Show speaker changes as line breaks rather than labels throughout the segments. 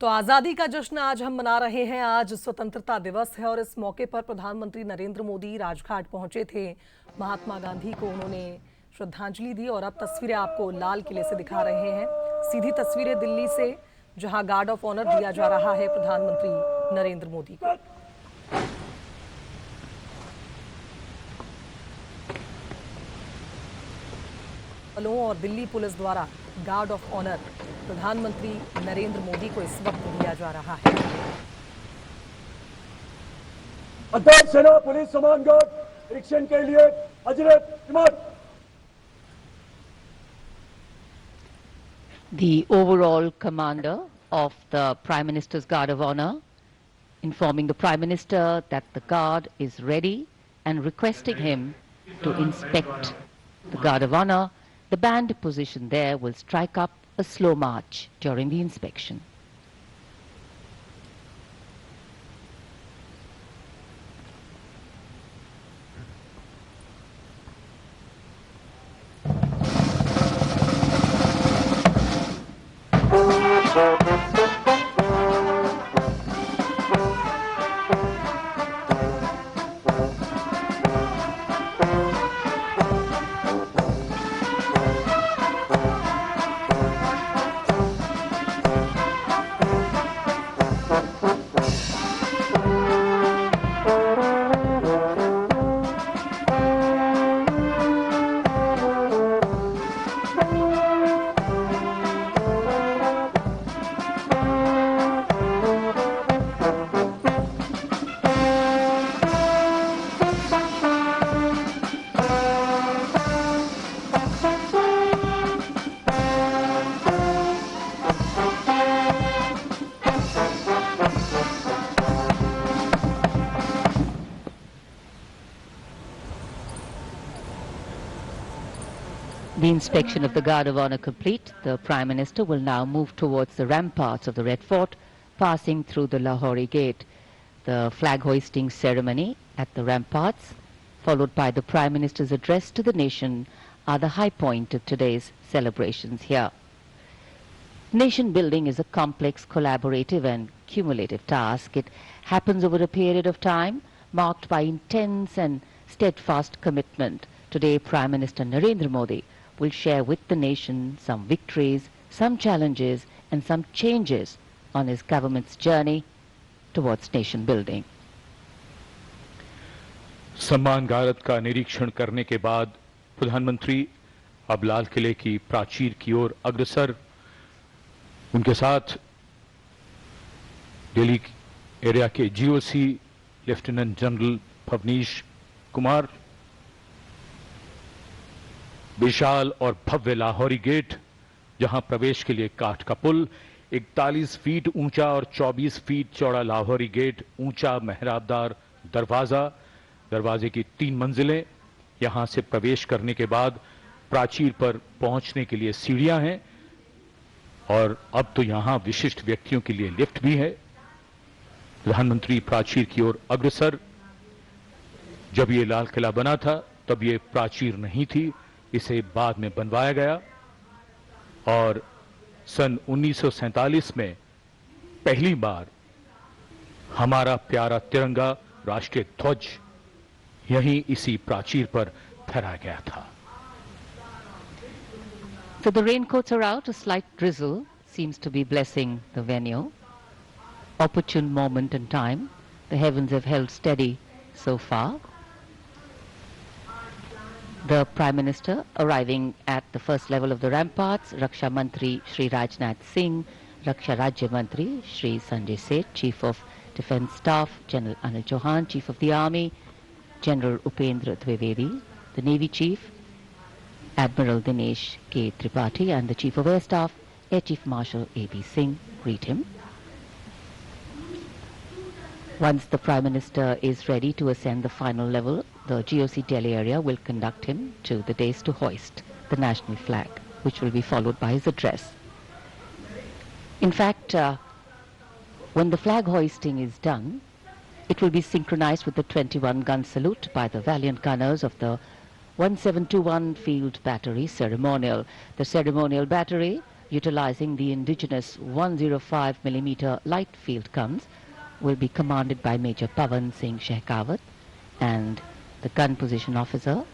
तो आज़ादी का जश्न आज हम मना रहे हैं। आज स्वतंत्रता दिवस है और इस मौके पर प्रधानमंत्री नरेंद्र मोदी राजघाट पहुंचे थे। महात्मा गांधी को उन्होंने श्रद्धांजलि दी और अब तस्वीरें आपको लाल किले से दिखा रहे हैं। सीधी तस्वीरें दिल्ली से, जहां गार्ड ऑफ ऑनर दिया जा रहा है प्रधानमंत्री नरेंद्र मोदी को। और दिल्ली पुलिस द्वारा गार्ड ऑफ ऑनर प्रधानमंत्री नरेंद्र मोदी को इस वक्त दिया जा रहा है।
अध्यक्ष सेना पुलिस सम्मानगढ़ निरीक्षण के लिए हजरत।
The overall commander of the Prime Minister's Guard of Honor informing the Prime Minister that the guard is ready and requesting him to inspect the Guard of Honor. The band position there will strike up a slow march during the inspection. The inspection of the Guard of Honor complete, the Prime Minister will now move towards the ramparts of the Red Fort, passing through the Lahori Gate. The flag hoisting ceremony at the ramparts, followed by the Prime Minister's address to the nation, are the high point of today's celebrations here. Nation building is a complex, collaborative and cumulative task. It happens over a period of time marked by intense and steadfast commitment. Today, Prime Minister Narendra Modi will share with the nation some victories, some challenges and some changes on his government's journey towards nation building.
सम्मान गारद का निरीक्षण करने के बाद प्रधानमंत्री अब लाल किले की प्राचीर की ओर अग्रसर। उनके साथ दिल्ली एरिया के GOC lieutenant general Bhavnish Kumar, विशाल और भव्य लाहौरी गेट, जहां प्रवेश के लिए काठ का पुल, 41 फीट ऊंचा और 24 फीट चौड़ा लाहौरी गेट, ऊंचा मेहराबदार दरवाजा, दरवाजे की 3 मंजिलें। यहां से प्रवेश करने के बाद प्राचीर पर पहुंचने के लिए सीढ़ियां हैं और अब तो यहां विशिष्ट व्यक्तियों के लिए लिफ्ट भी है। प्रधानमंत्री प्राचीर की ओर अग्रसर। जब ये लाल किला बना था तब ये प्राचीर नहीं थी, इसे बाद में बनवाया गया और सन 1947 में पहली बार हमारा प्यारा तिरंगा राष्ट्रीय ध्वज यहीं इसी प्राचीर पर फहराया गया था।
So the raincoats are out, a slight drizzle seems to be blessing the venue. Opportune moment in time. The heavens have held steady so far. The Prime Minister arriving at the first level of the ramparts, Raksha Mantri Shri Rajnath Singh, Raksha Rajya Mantri Shri Sanjay Seth, Chief of Defence Staff General Anil Chauhan, Chief of the Army General Upendra Dwivedi, the Navy Chief Admiral Dinesh K. Tripathi and the Chief of Air Staff Air Chief Marshal A.B. Singh greet him. Once the Prime Minister is ready to ascend the final level, the GOC Delhi area will conduct him to the dais to hoist the national flag, which will be followed by his address. In fact, when the flag hoisting is done, it will be synchronized with the 21-gun salute by the valiant gunners of the 1721 Field Battery Ceremonial. The ceremonial battery utilizing the indigenous 105mm light field guns, will be commanded by Major Pavan Singh Shehkawat, and the gun position officer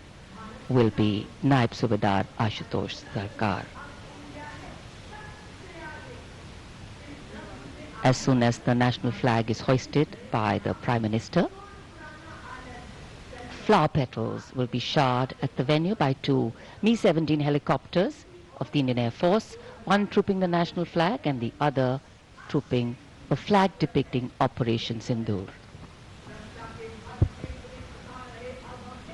will be Naib Subedar Ashutosh Sarkar. As soon as the national flag is hoisted by the Prime Minister, flower petals will be showered at the venue by two Mi-17 helicopters of the Indian Air Force, one trooping the national flag and the other trooping a flag depicting Operation Sindoor.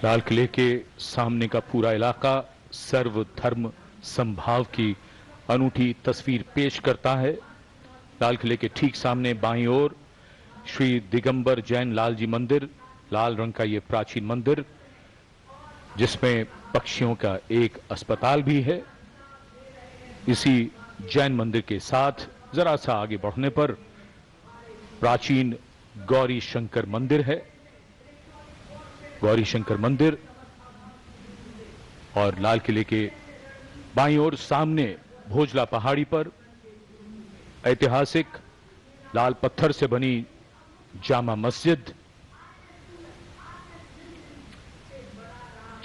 लाल किले के सामने का पूरा इलाका सर्वधर्म संभाव की अनूठी तस्वीर पेश करता है। लाल किले के ठीक सामने बाईं ओर श्री दिगंबर जैन लाल जी मंदिर, लाल रंग का ये प्राचीन मंदिर जिसमें पक्षियों का एक अस्पताल भी है। इसी जैन मंदिर के साथ जरा सा आगे बढ़ने पर प्राचीन गौरी शंकर मंदिर है। गौरी शंकर मंदिर और लाल किले के बाईं ओर सामने भोजला पहाड़ी पर ऐतिहासिक लाल पत्थर से बनी जामा मस्जिद,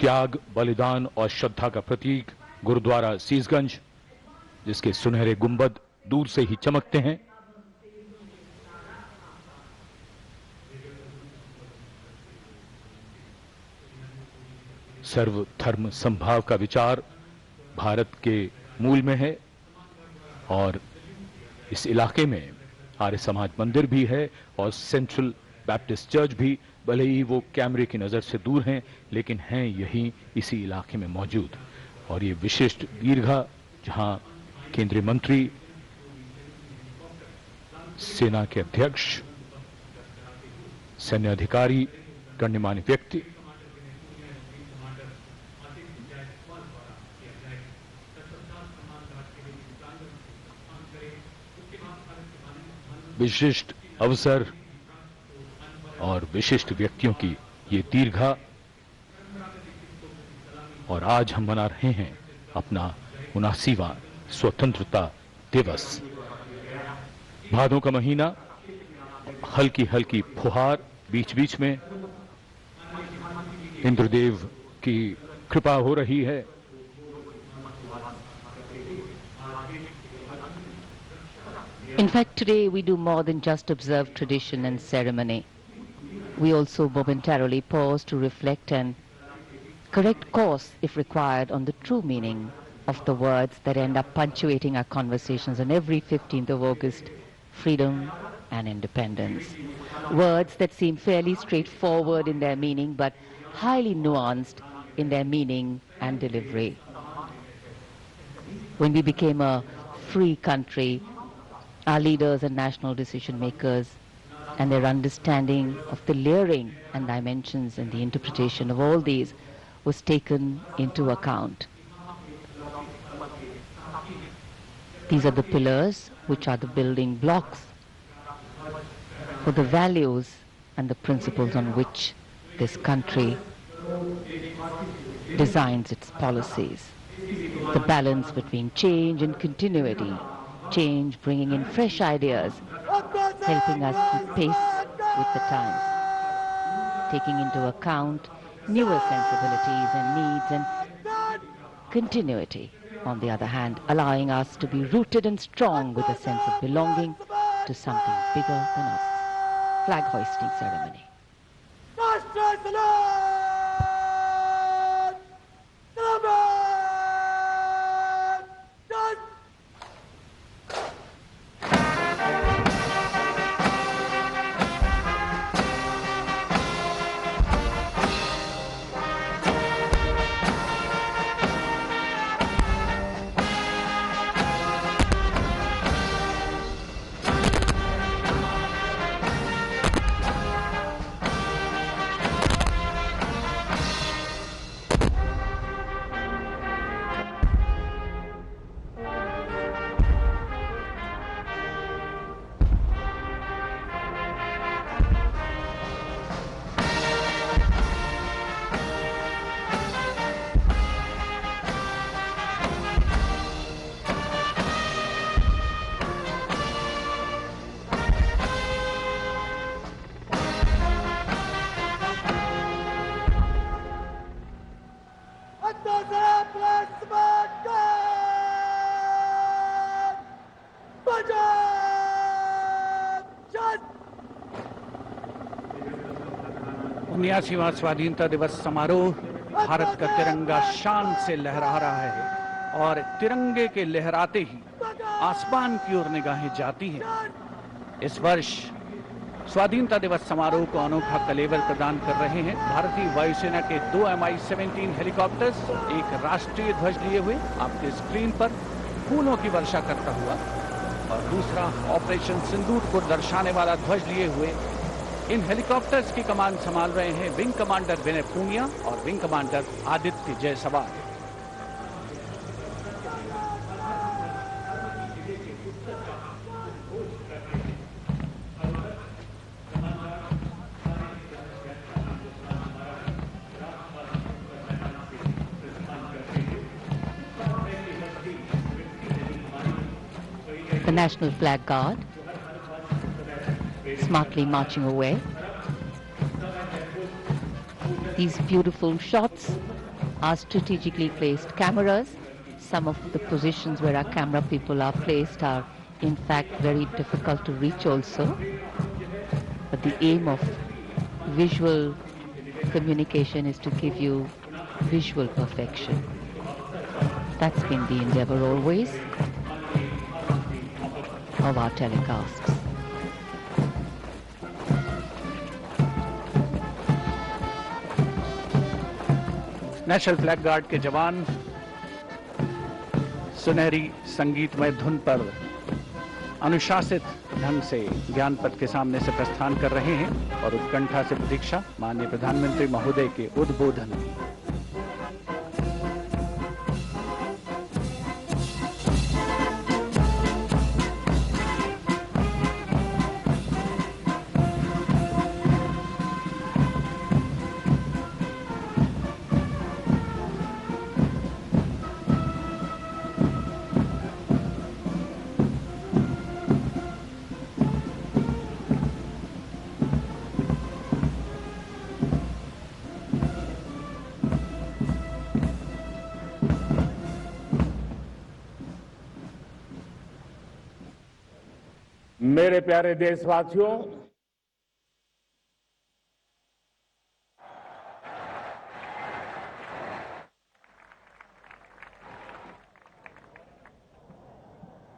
त्याग, बलिदान और श्रद्धा का प्रतीक गुरुद्वारा सीसगंज, जिसके सुनहरे गुंबद दूर से ही चमकते हैं। सर्वधर्म संभाव का विचार भारत के मूल में है और इस इलाके में आर्य समाज मंदिर भी है और सेंट्रल बैप्टिस्ट चर्च भी, भले ही वो कैमरे की नजर से दूर हैं लेकिन हैं यही इसी इलाके में मौजूद। और ये विशिष्ट दीर्घा जहां केंद्रीय मंत्री, सेना के अध्यक्ष, सैन्य अधिकारी, गण्यमान्य व्यक्ति विशिष्ट अवसर और विशिष्ट व्यक्तियों की ये दीर्घा, और आज हम मना रहे हैं अपना 79वां स्वतंत्रता दिवस। भादों का महीना, हल्की हल्की फुहार, बीच बीच में इंद्रदेव की कृपा हो रही है।
In fact, today we do more than just observe tradition and ceremony. We also momentarily pause to reflect and correct course, if required, on the true meaning of the words that end up punctuating our conversations on every 15th of August, freedom and independence. Words that seem fairly straightforward in their meaning, but highly nuanced in their meaning and delivery. When we became a free country, our leaders and national decision makers and their understanding of the layering and dimensions and the interpretation of all these was taken into account. These are the pillars which are the building blocks for the values and the principles on which this country designs its policies. The balance between change and continuity, change bringing in fresh ideas, helping us keep pace with the times, taking into account newer sensibilities and needs, and continuity, on the other hand, allowing us to be rooted and strong with a sense of belonging to something bigger than us. Flag hoisting ceremony.
79वां स्वाधीनता दिवस समारोह भारत का तिरंगा शान से लहरा रहा है और तिरंगे के लहराते ही आसमान की ओर निगाहें जाती हैं। इस वर्ष स्वाधीनता दिवस समारोह को अनोखा कलेवर प्रदान कर रहे हैं भारतीय वायुसेना के 2 Mi-17 हेलीकॉप्टर्स, एक राष्ट्रीय ध्वज लिए हुए आपके स्क्रीन पर फूलों की वर्षा करता हुआ, और दूसरा ऑपरेशन सिंदूर को दर्शाने वाला ध्वज लिए हुए। इन हेलीकॉप्टर्स की कमान संभाल रहे हैं विंग कमांडर विनय पूनिया और wing commander Aditya Jaiswal.
The National Flag Guard smartly marching away. These beautiful shots are strategically placed cameras. Some of the positions where our camera people are placed are in fact very difficult to reach also. But the aim of visual communication is to give you visual perfection. That's been the endeavor always of our telecasts.
National flag guard के जवान सुनहरी संगीतमय धुन पर अनुशासित ढंग से ज्ञानपथ के सामने से प्रस्थान कर रहे हैं और उत्कंठा से प्रतीक्षा माननीय प्रधानमंत्री महोदय के उद्बोधन की।
मेरे प्यारे देशवासियों,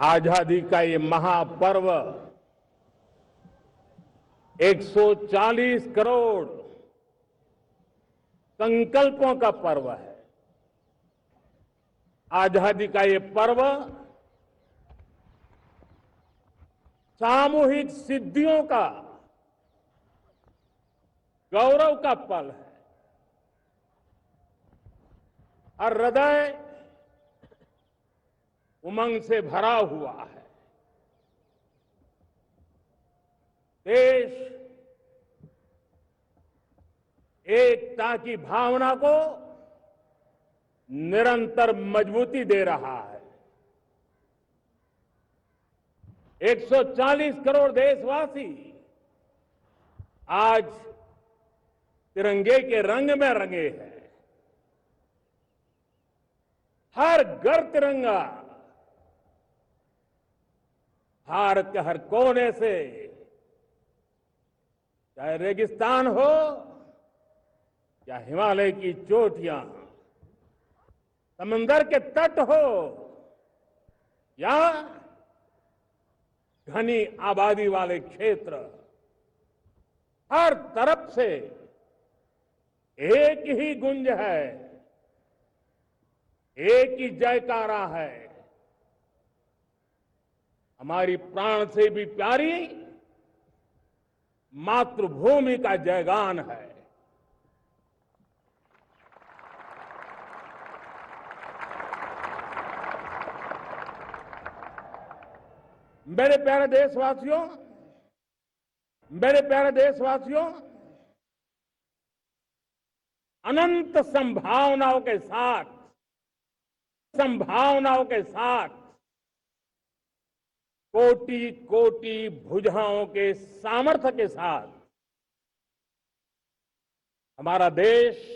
आजादी का ये महापर्व 140 करोड़ संकल्पों का पर्व है। आजादी का ये पर्व सामूहिक सिद्धियों का गौरव का पल है। और हृदय उमंग से भरा हुआ है। देश एकता की भावना को निरंतर मजबूती दे रहा है। 140 करोड़ देशवासी आज तिरंगे के रंग में रंगे हैं। हर घर तिरंगा, भारत के हर कोने से, चाहे रेगिस्तान हो या हिमालय की चोटियां, समंदर के तट हो या घनी आबादी वाले क्षेत्र, हर तरफ से एक ही गुंज है, एक ही जयकारा है। हमारी प्राण से भी प्यारी मातृभूमि का जयगान है। मेरे प्यारे देशवासियों, मेरे प्यारे देशवासियों, अनंत संभावनाओं के साथ कोटि कोटि भुजाओं के सामर्थ्य के साथ हमारा देश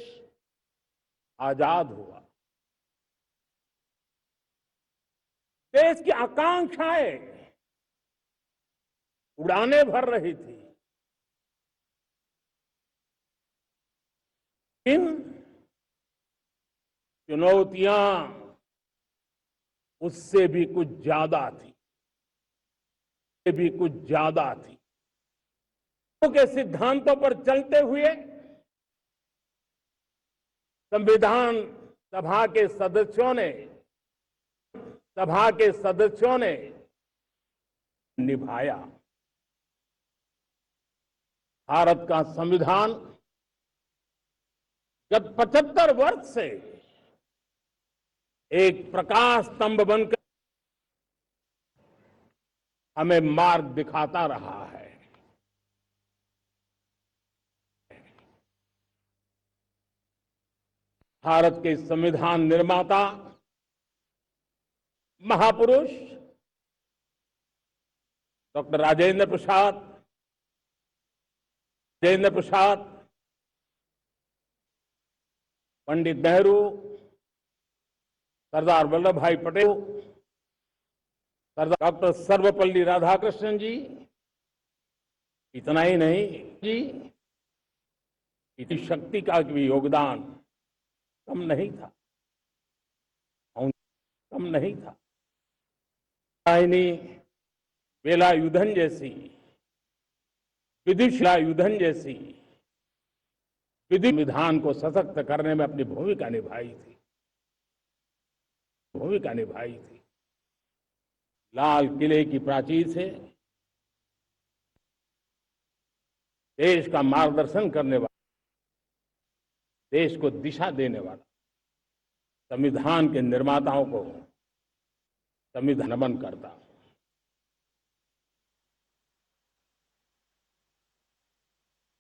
आजाद हुआ। देश की आकांक्षाएं उड़ाने भर रही थी। इन चुनौतियां उससे भी कुछ ज्यादा थी, के सिद्धांतों पर चलते हुए संविधान सभा के सदस्यों ने निभाया। भारत का संविधान गत 75 वर्ष से एक प्रकाश स्तंभ बनकर हमें मार्ग दिखाता रहा है। भारत के संविधान निर्माता महापुरुष डॉक्टर राजेंद्र प्रसाद, पंडित नेहरू, सरदार वल्लभ भाई पटेल, सरदार डॉक्टर सर्वपल्ली राधाकृष्णन जी, इतना ही नहीं जी, इतनी शक्ति का भी योगदान कम नहीं था। वेलायुधन जैसी, विदुषलायुधन जैसी विधि विधान को सशक्त करने में अपनी भूमिका निभाई थी। लाल किले की प्राचीर से देश का मार्गदर्शन करने वाला, देश को दिशा देने वाला संविधान के निर्माताओं को संविधान नमन करता हूं।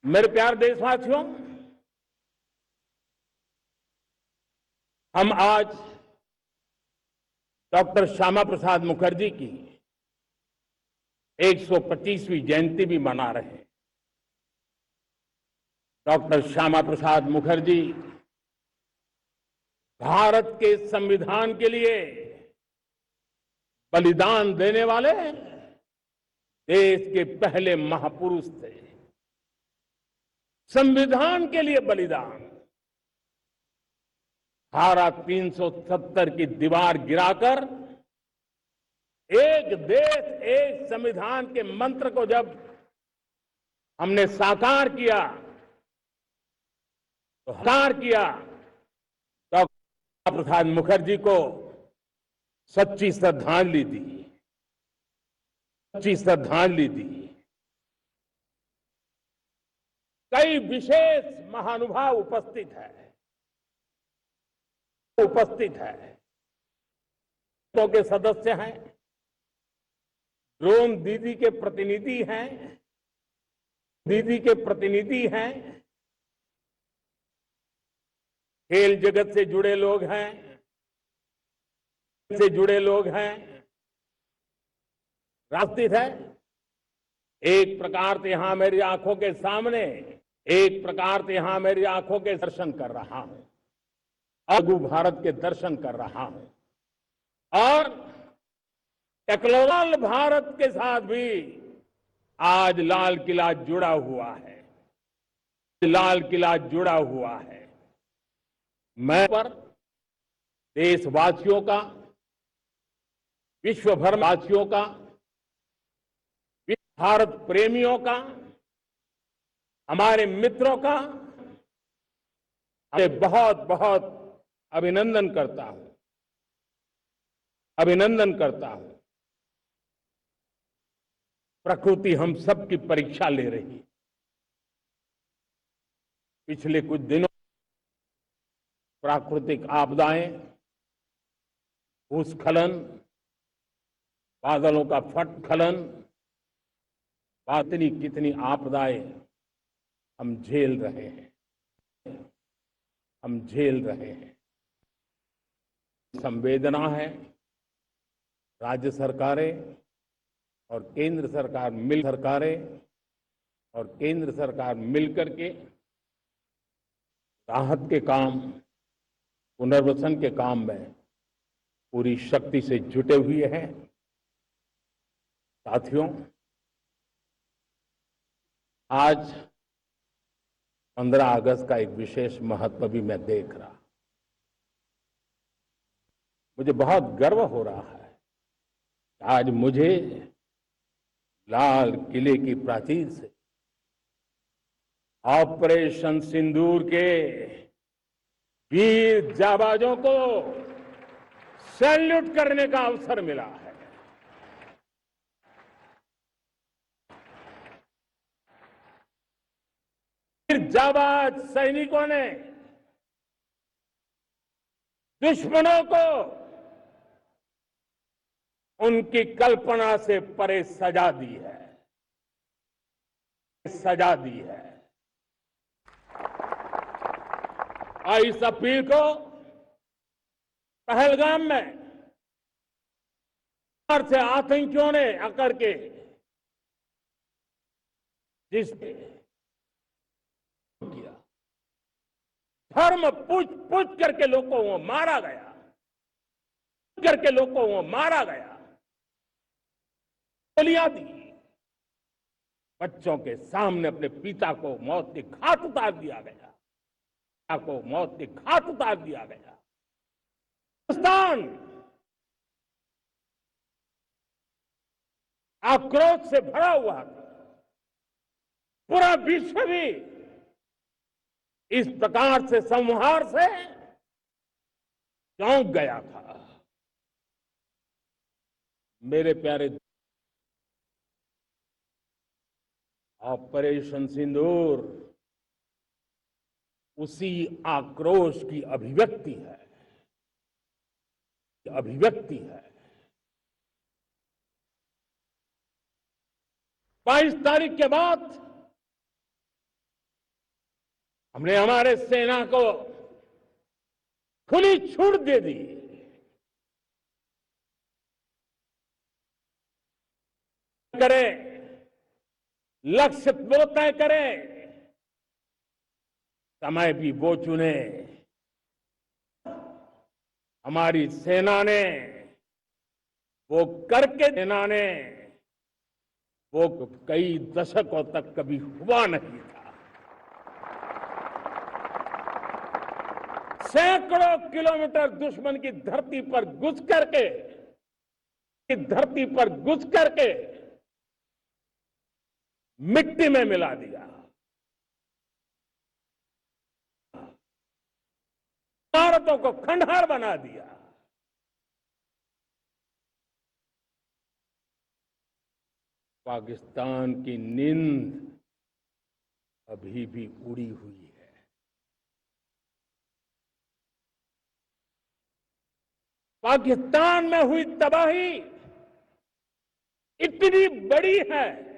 मेरे प्यारे देशवासियों, हम आज डॉक्टर श्यामा प्रसाद मुखर्जी की 125वीं जयंती भी मना रहे हैं। डॉक्टर श्यामा प्रसाद मुखर्जी भारत के संविधान के लिए बलिदान देने वाले देश के पहले महापुरुष थे। संविधान के लिए बलिदान, धारा 370 की दीवार गिराकर एक देश एक संविधान के मंत्र को जब हमने साकार किया डॉक्टर प्रसाद मुखर्जी को सच्ची श्रद्धांजलि दी। कई विशेष महानुभाव उपस्थित है। तो के सदस्य हैं, ड्रोन दीदी के प्रतिनिधि हैं, खेल जगत से जुड़े लोग हैं, रास्तित है। एक प्रकार से यहां मेरी आंखों के सामने दर्शन कर रहा हूं, लघु भारत के दर्शन कर रहा हूं, और टेक्नोलॉजी भारत के साथ भी आज लाल किला जुड़ा हुआ है। मैं पर देशवासियों का, विश्व भर वासियों का, भारत प्रेमियों का, हमारे मित्रों का मैं बहुत बहुत अभिनंदन करता हूं। प्रकृति हम सब की परीक्षा ले रही है। पिछले कुछ दिनों प्राकृतिक आपदाएं, भूस्खलन, बादलों का फटस्खलन, कितनी आपदाएं हम झेल रहे हैं। संवेदना है। राज्य सरकारें और केंद्र सरकार मिलकर के राहत के काम, पुनर्वसन के काम में पूरी शक्ति से जुटे हुए हैं। साथियों, आज 15 अगस्त का एक विशेष महत्व भी मैं देख रहा। मुझे बहुत गर्व हो रहा है कि आज मुझे लाल किले की प्राचीर से ऑपरेशन सिंदूर के वीर जाबाजों को सैल्यूट करने का अवसर मिला है। वीर जाबाज सैनिकों ने दुश्मनों को उनकी कल्पना से परे सजा दी है, सजा दी है। और इस अपील को पहलगाम में से आतंकियों ने आकर के जिस किया, धर्म पूछ करके लोगों को मारा गया, करके लोगों को मारा गया, गोलियां दी, बच्चों के सामने अपने पिता को मौत के घाट उतार दिया गया, पिता को मौत के घाट उतार दिया गया। हिंदुस्तान आक्रोश से भरा हुआ था, पूरा विश्व भी इस प्रकार से संहार से चौंक गया था। मेरे प्यारे, ऑपरेशन सिंदूर उसी आक्रोश की अभिव्यक्ति है, अभिव्यक्ति है। 22 तारीख के बाद हमने हमारे सेना को खुली छूट दे दी। करे, लक्ष्य वो तय करे, समय भी वो चुने। हमारी सेना ने वो करके, सेना ने वो कई दशकों तक कभी हुआ नहीं था। सैकड़ों किलोमीटर दुश्मन की धरती पर घुस करके मिट्टी में मिला दिया, इमारतों को खंडहर बना दिया। पाकिस्तान की नींद अभी भी उड़ी हुई है। पाकिस्तान में हुई तबाही इतनी बड़ी है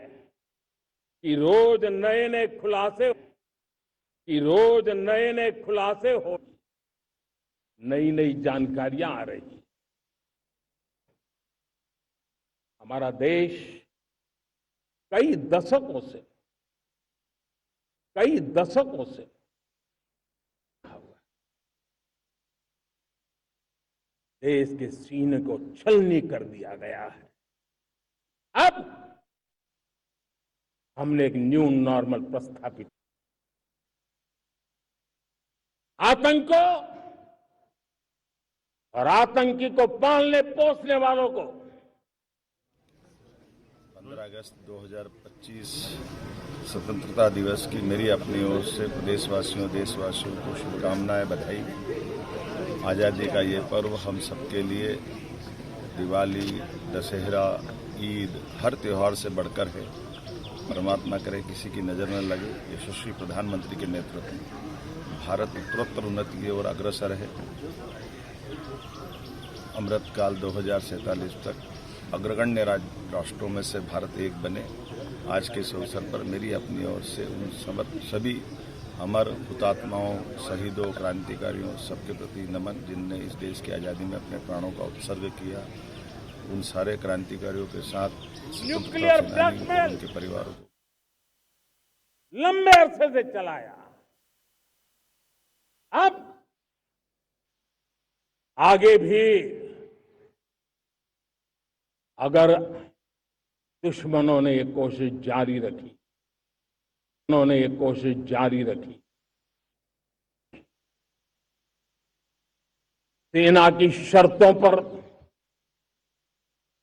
कि रोज नए नए खुलासे हो, नई नई जानकारियां आ रही। हमारा देश कई दशकों से देश के सीने को छलनी कर दिया गया है। अब हमने एक न्यू नॉर्मल प्रस्थापित, आतंक को और आतंकी को पालने पोसने वालों को
15 अगस्त 2025 स्वतंत्रता दिवस की मेरी अपनी ओर से प्रदेशवासियों, देशवासियों को शुभकामनाएं, बधाई। आज़ादी का ये पर्व हम सबके लिए दिवाली, दशहरा, ईद, हर त्योहार से बढ़कर है। परमात्मा करे किसी की नजर न लगे। यशस्वी प्रधानमंत्री के नेतृत्व में भारत उत्तरोत्तर उन्नति की ओर अग्रसर है। अमृतकाल 2047 तक अग्रगण्य राष्ट्रों में से भारत एक बने। आज के इस अवसर पर मेरी अपनी ओर से उन सभी अमर हुतात्माओं, शहीदों, क्रांतिकारियों सबके प्रति नमन, जिनने इस देश की आज़ादी में अपने प्राणों का उत्सर्ग किया। उन सारे क्रांतिकारियों के साथ
न्यूक्लियर ब्लैकमेल
उनके परिवारों को
लंबे अरसे से चलाया। अब आगे भी अगर दुश्मनों ने ये कोशिश जारी रखी सेना की शर्तों पर,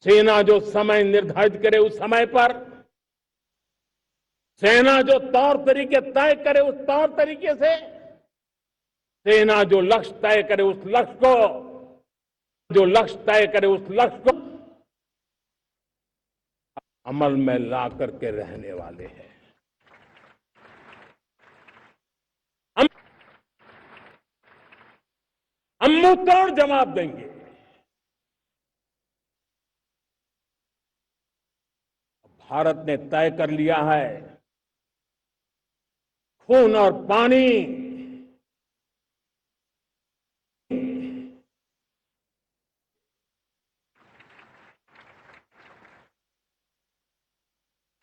सेना जो समय निर्धारित करे उस समय पर, सेना जो तौर तरीके तय करे उस तौर तरीके से, सेना जो लक्ष्य तय करे उस लक्ष्य को, जो लक्ष्य तय करे उस लक्ष्य को अमल में ला करके रहने वाले हैं। हम मुंह तोड़ जवाब देंगे। भारत ने तय कर लिया है, खून और पानी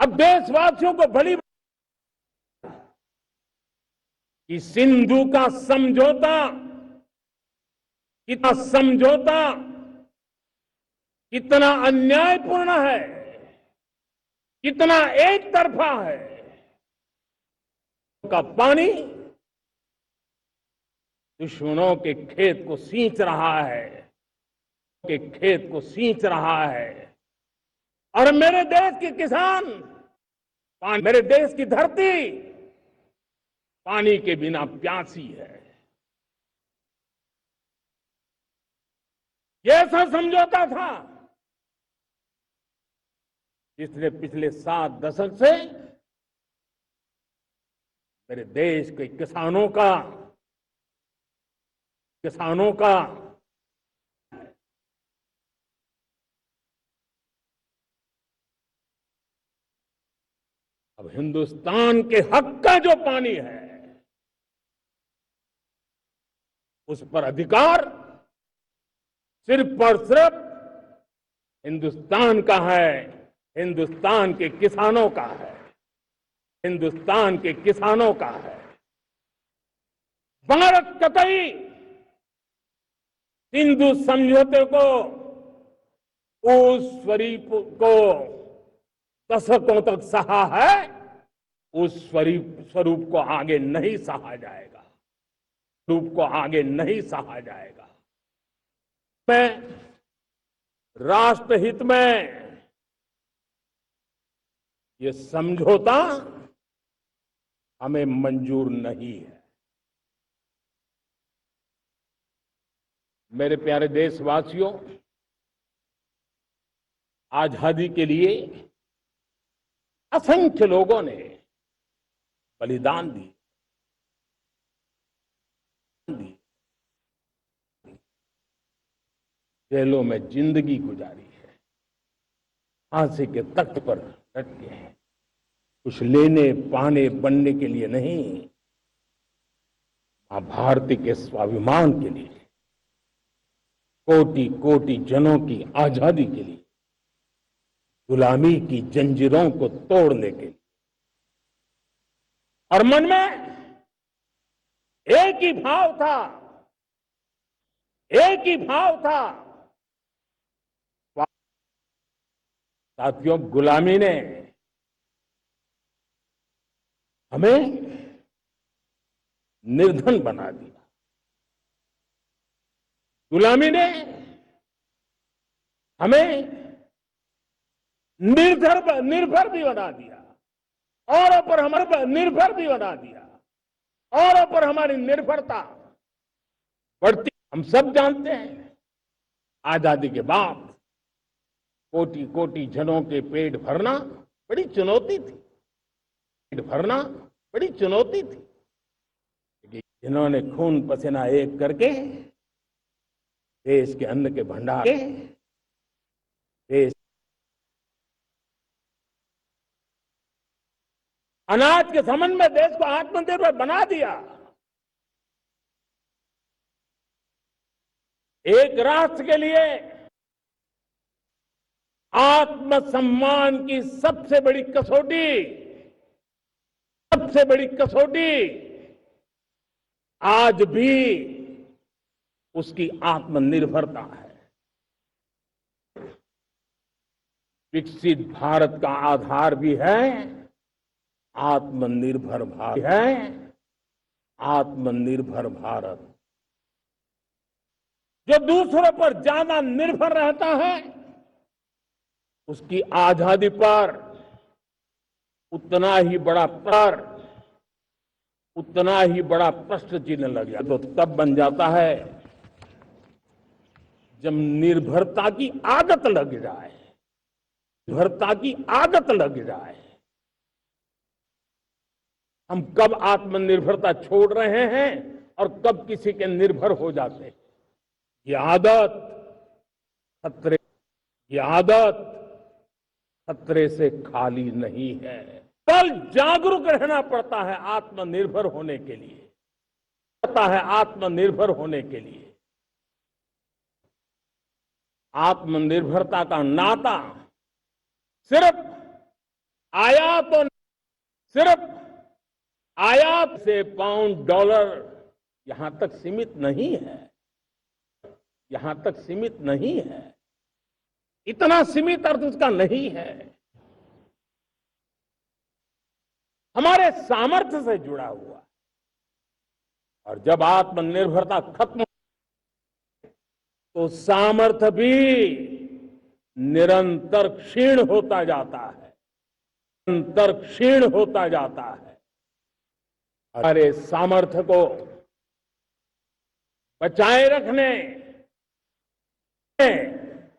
अब देशवासियों को भली कि सिंधु का समझौता, कितना समझौता कितना अन्यायपूर्ण है, कितना एक तरफा है। का पानी दुश्मनों के खेत को सींच रहा है, के खेत को सींच रहा है। और मेरे देश के किसान, मेरे देश की धरती पानी के बिना प्यासी है। ये ऐसा समझौता था जिसने पिछले 7 दशक से मेरे देश के किसानों का अब हिंदुस्तान के हक का जो पानी है उस पर अधिकार सिर्फ और सिर्फ हिंदुस्तान का है, हिंदुस्तान के किसानों का है, हिंदुस्तान के किसानों का है। भारत कतई सिंधु समझौते को, उस स्वरूप को दशकों तक सहा है, उस स्वरूप को आगे नहीं सहा जाएगा, स्वरूप को आगे नहीं सहा जाएगा। मैं राष्ट्रहित में ये समझौता हमें मंजूर नहीं है। मेरे प्यारे देशवासियों, आजादी के लिए असंख्य लोगों ने बलिदान दी, जेलों में जिंदगी गुजारी है, फांसी के तख्त पर लटके हैं, कुछ लेने पाने बनने के लिए नहीं, मां भारती के स्वाभिमान के लिए, कोटि कोटि जनों की आजादी के लिए, गुलामी की जंजीरों को तोड़ने के लिए। और मन में एक ही भाव था, एक ही भाव था। साथियों, गुलामी ने हमें निर्धन बना दिया, गुलामी ने हमें निर्भर भी बना दिया, औरों पर हमारे निर्भर भी बना दिया, औरों पर हमारी निर्भरता बढ़ती। हम सब जानते हैं, आजादी के बाद कोटि कोटि जनों के पेट भरना बड़ी चुनौती थी, पेट भरना बड़ी चुनौती थी। जिन्होंने खून पसीना एक करके देश के अन्न के भंडार, देश अनाज के संबंध में देश को आत्मनिर्भर बना दिया। एक राष्ट्र के लिए आत्मसम्मान की सबसे बड़ी कसौटी आज भी उसकी आत्मनिर्भरता है। विकसित भारत का आधार भी है आत्मनिर्भर भारत, है। आत्मनिर्भर भारत जो दूसरों पर ज्यादा निर्भर रहता है उसकी आजादी पर उतना ही बड़ा प्रश्न चिन्ह लग जाता तो तब बन जाता है जब निर्भरता की आदत लग जाए। हम कब आत्मनिर्भरता छोड़ रहे हैं और कब किसी के निर्भर हो जाते हैं। ये आदत खतरे से खाली नहीं है। कल जागरूक रहना पड़ता है आत्मनिर्भर होने के लिए। आत्मनिर्भरता का नाता सिर्फ आयात से पाउंड डॉलर यहां तक सीमित नहीं है। इतना सीमित अर्थ उसका नहीं है। हमारे सामर्थ्य से जुड़ा हुआ। और जब आत्मनिर्भरता खत्म तो सामर्थ्य भी निरंतर क्षीण होता जाता है। हमारे सामर्थ्य को बचाए रखने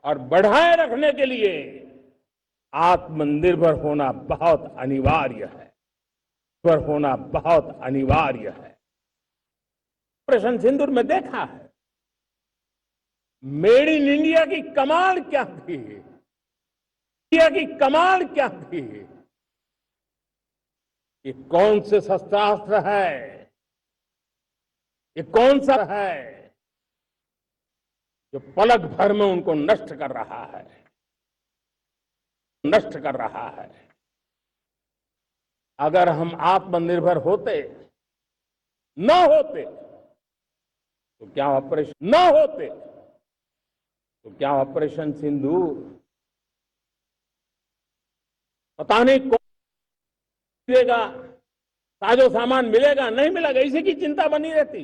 और बढ़ाए रखने के लिए आत्मनिर्भर होना बहुत अनिवार्य है। ऑपरेशन सिंदूर में देखा है मेड इन इंडिया की कमाल क्या थी। ये कौन से शस्त्रास्त्र है, ये कौन सा है जो पलक भर में उनको नष्ट कर रहा है। अगर हम आत्मनिर्भर तो क्या ऑपरेशन सिंदूर पता नहीं कौन मिलेगा, साजो सामान मिलेगा नहीं मिलेगा, इसी की चिंता बनी रहती।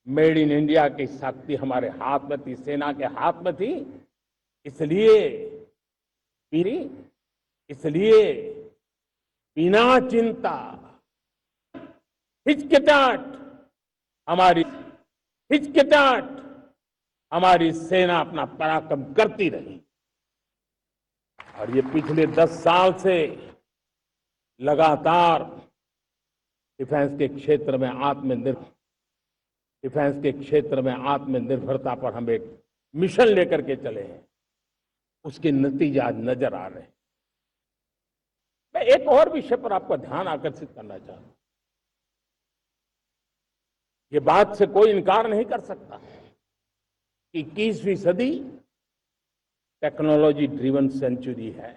मेड इन इंडिया की शक्ति हमारे हाथ में थी, सेना के हाथ में थी। इसलिए बिना चिंता हिचकिचाहट हमारी सेना अपना पराक्रम करती रही। और ये पिछले 10 साल से लगातार डिफेंस के क्षेत्र में आत्मनिर्भरता पर हम एक मिशन लेकर के चले हैं। उसके नतीजे आज नजर आ रहे हैं। मैं एक और विषय पर आपका ध्यान आकर्षित करना चाहता हूं। ये बात से कोई इनकार नहीं कर सकता कि 21वीं सदी टेक्नोलॉजी ड्रिवन सेंचुरी है।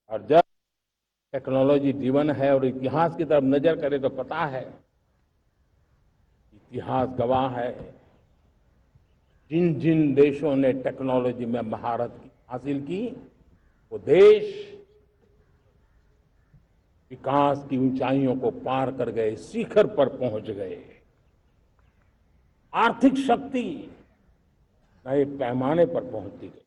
और जब टेक्नोलॉजी ड्रिवन है और इतिहास की तरफ नजर करें तो पता है, इतिहास गवाह है, जिन जिन देशों ने टेक्नोलॉजी में महारत हासिल की वो देश विकास की ऊंचाइयों को पार कर गए, शिखर पर पहुंच गए। आर्थिक शक्ति नए पैमाने पर पहुंचती गई।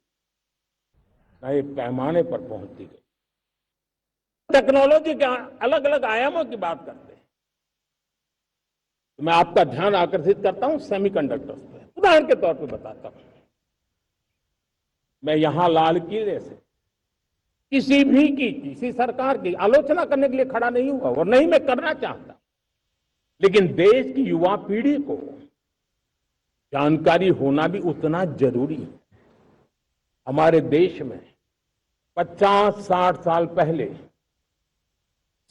टेक्नोलॉजी के अलग अलग आयामों की बात करते हैं तो मैं आपका ध्यान आकर्षित करता हूं सेमीकंडक्टर्स पे। उदाहरण के तौर पे बताता हूं, मैं यहां लाल किले से किसी सरकार की आलोचना करने के लिए खड़ा नहीं हुआ और नहीं मैं करना चाहता, लेकिन देश की युवा पीढ़ी को जानकारी होना भी उतना जरूरी है। हमारे देश में 50-60 साल पहले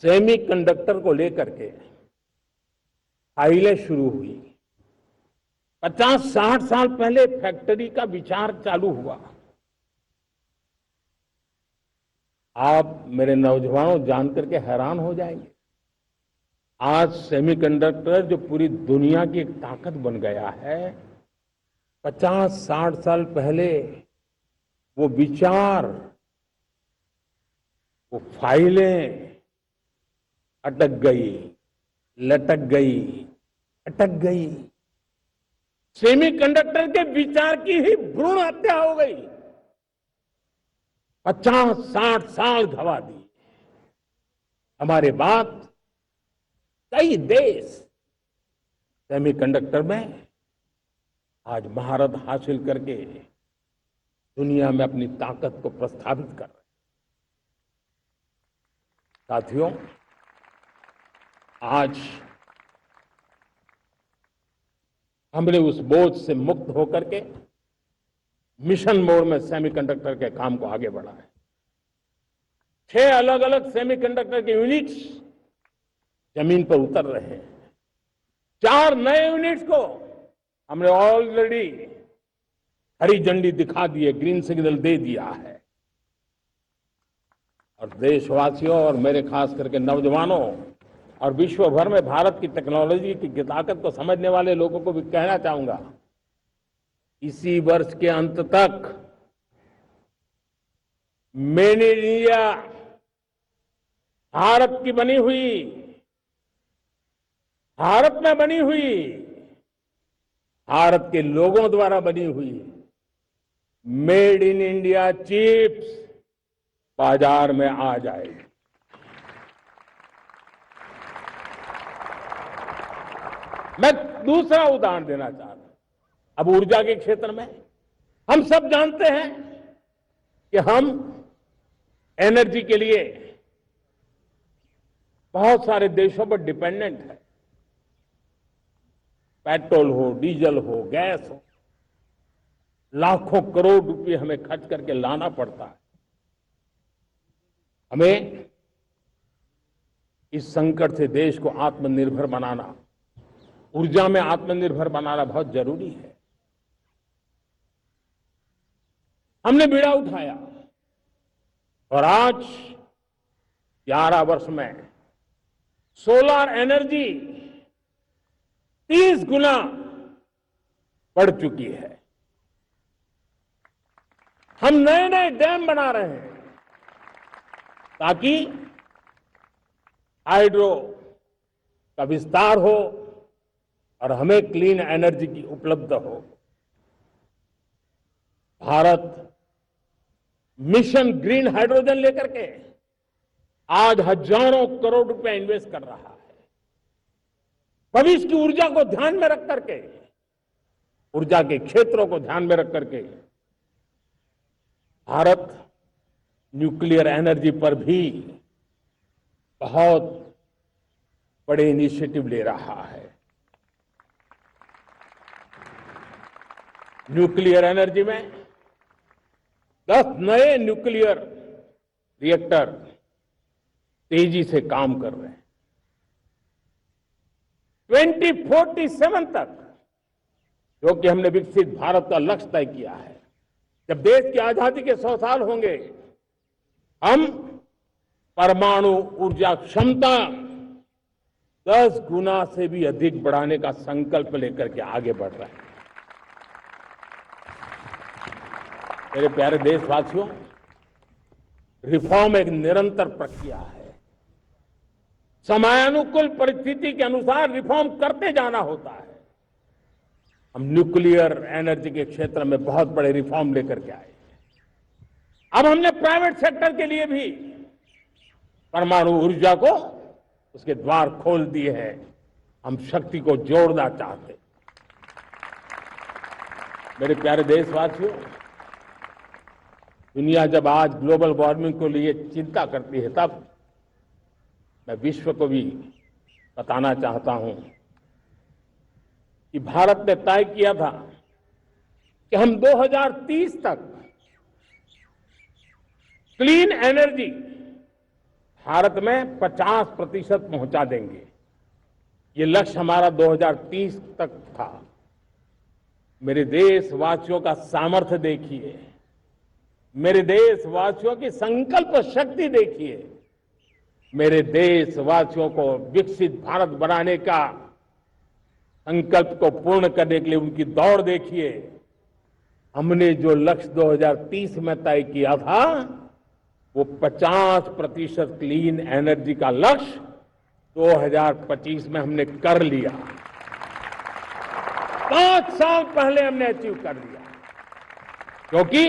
सेमीकंडक्टर को लेकर के फाइलें शुरू हुई। 50-60 साल पहले फैक्ट्री का विचार चालू हुआ। आप मेरे नौजवानों जानकर के हैरान हो जाएंगे, आज सेमीकंडक्टर जो पूरी दुनिया की एक ताकत बन गया है, 50-60 साल पहले वो विचार, वो फाइलें अटक गई, लटक गई, अटक गई। सेमीकंडक्टर के विचार की ही भ्रूण हत्या हो गई। 50-60 साल गवा दी। हमारे बाद कई देश सेमीकंडक्टर में आज महारत हासिल करके दुनिया में अपनी ताकत को प्रस्थापित कर रहे हैं। साथियों, आज हमने उस बोझ से मुक्त होकर के मिशन मोड में सेमीकंडक्टर के काम को आगे बढ़ाया है। 6 अलग अलग सेमीकंडक्टर के यूनिट्स जमीन पर उतर रहे हैं। 4 नए यूनिट्स को हमने ऑलरेडी हरी झंडी दिखा दी है, ग्रीन सिग्नल दे दिया है। और देशवासियों और मेरे खास करके नौजवानों और विश्व भर में भारत की टेक्नोलॉजी की ताकत को समझने वाले लोगों को भी कहना चाहूंगा, इसी वर्ष के अंत तक मेड इन इंडिया, भारत की बनी हुई, भारत में बनी हुई, भारत के लोगों द्वारा बनी हुई मेड इन इंडिया चिप्स बाजार में आ जाएगी। मैं दूसरा उदाहरण देना चाहता हूं। अब ऊर्जा के क्षेत्र में हम सब जानते हैं कि हम एनर्जी के लिए बहुत सारे देशों पर डिपेंडेंट है। पेट्रोल हो, डीजल हो, गैस हो, लाखों करोड़ रुपए हमें खर्च करके लाना पड़ता है। हमें इस संकट से देश को आत्मनिर्भर बनाना, ऊर्जा में आत्मनिर्भर बनाना बहुत जरूरी है। हमने बीड़ा उठाया और आज 11 वर्ष में सोलर एनर्जी 30 गुना बढ़ चुकी है। हम नए नए डैम बना रहे हैं ताकि हाइड्रो का विस्तार हो और हमें क्लीन एनर्जी की उपलब्ध हो। भारत मिशन ग्रीन हाइड्रोजन लेकर के आज हजारों करोड़ रुपए इन्वेस्ट कर रहा है। भविष्य की ऊर्जा को ध्यान में रख करके, ऊर्जा के क्षेत्रों को ध्यान में रख करके भारत न्यूक्लियर एनर्जी पर भी बहुत बड़े इनिशिएटिव ले रहा है। न्यूक्लियर एनर्जी में 10 नए न्यूक्लियर रिएक्टर तेजी से काम कर रहे हैं। 2047 तक, जो कि हमने विकसित भारत का लक्ष्य तय किया है, जब देश की आजादी के 100 साल होंगे, हम परमाणु ऊर्जा क्षमता 10 गुना से भी अधिक बढ़ाने का संकल्प लेकर के आगे बढ़ रहे हैं। मेरे प्यारे देशवासियों, रिफॉर्म एक निरंतर प्रक्रिया है। समयानुकूल परिस्थिति के अनुसार रिफॉर्म करते जाना होता है। हम न्यूक्लियर एनर्जी के क्षेत्र में बहुत बड़े रिफॉर्म लेकर के आए। अब हमने प्राइवेट सेक्टर के लिए भी परमाणु ऊर्जा को उसके द्वार खोल दिए हैं। हम शक्ति को जोड़ना चाहते। मेरे प्यारे देशवासियों, दुनिया जब आज ग्लोबल वार्मिंग को लिए चिंता करती है, तब मैं विश्व को भी बताना चाहता हूं कि भारत ने तय किया था कि हम 2030 तक क्लीन एनर्जी भारत में 50% पहुंचा देंगे। ये लक्ष्य हमारा 2030 तक था। मेरे देशवासियों का सामर्थ्य देखिए, मेरे देशवासियों की संकल्प शक्ति देखिए, मेरे देशवासियों को विकसित भारत बनाने का संकल्प को पूर्ण करने के लिए उनकी दौड़ देखिए। हमने जो लक्ष्य 2030 में तय किया था, वो 50% क्लीन एनर्जी का लक्ष्य 2025 में हमने कर लिया। 5 साल पहले हमने अचीव कर लिया, क्योंकि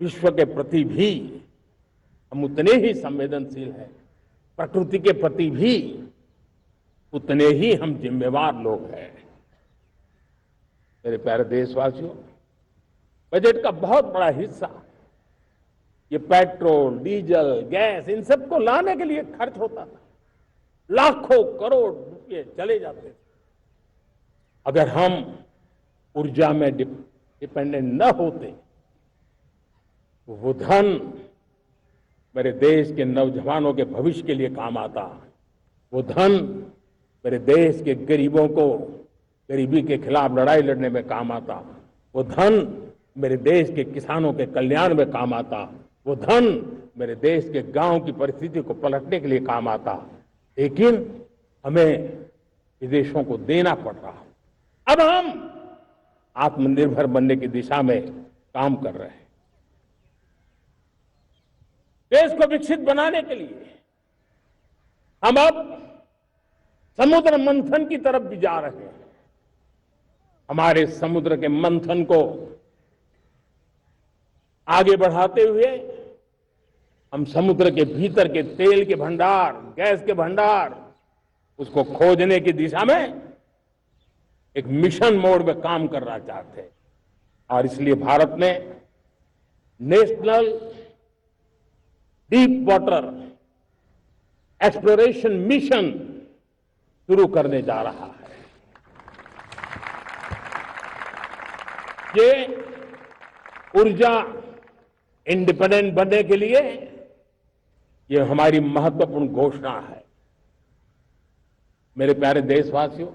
विश्व के प्रति भी हम उतने ही संवेदनशील हैं, प्रकृति के प्रति भी उतने ही हम जिम्मेवार लोग हैं। मेरे प्यारे देशवासियों, बजट का बहुत बड़ा हिस्सा ये पेट्रोल, डीजल, गैस, इन सबको लाने के लिए खर्च होता था। लाखों करोड़ रुपए चले जाते थे। अगर हम ऊर्जा में डिपेंडेंट न होते, तो वो धन मेरे देश के नौजवानों के भविष्य के लिए काम आता। वो धन मेरे देश के गरीबों को गरीबी के खिलाफ लड़ाई लड़ने में काम आता। वो धन मेरे देश के किसानों के कल्याण में काम आता। वो धन मेरे देश के गांव की परिस्थिति को पलटने के लिए काम आता। लेकिन हमें विदेशों को देना पड़ रहा। अब हम आत्मनिर्भर बनने की दिशा में काम कर रहे हैं। देश को विकसित बनाने के लिए हम अब समुद्र मंथन की तरफ भी जा रहे हैं। हमारे समुद्र के मंथन को आगे बढ़ाते हुए हम समुद्र के भीतर के तेल के भंडार, गैस के भंडार, उसको खोजने की दिशा में एक मिशन मोड में काम करना चाहते हैं। और इसलिए भारत ने national deep water exploration mission शुरू करने जा रहा है। ये ऊर्जा इंडिपेंडेंट बनने के लिए ये हमारी महत्वपूर्ण घोषणा है। मेरे प्यारे देशवासियों,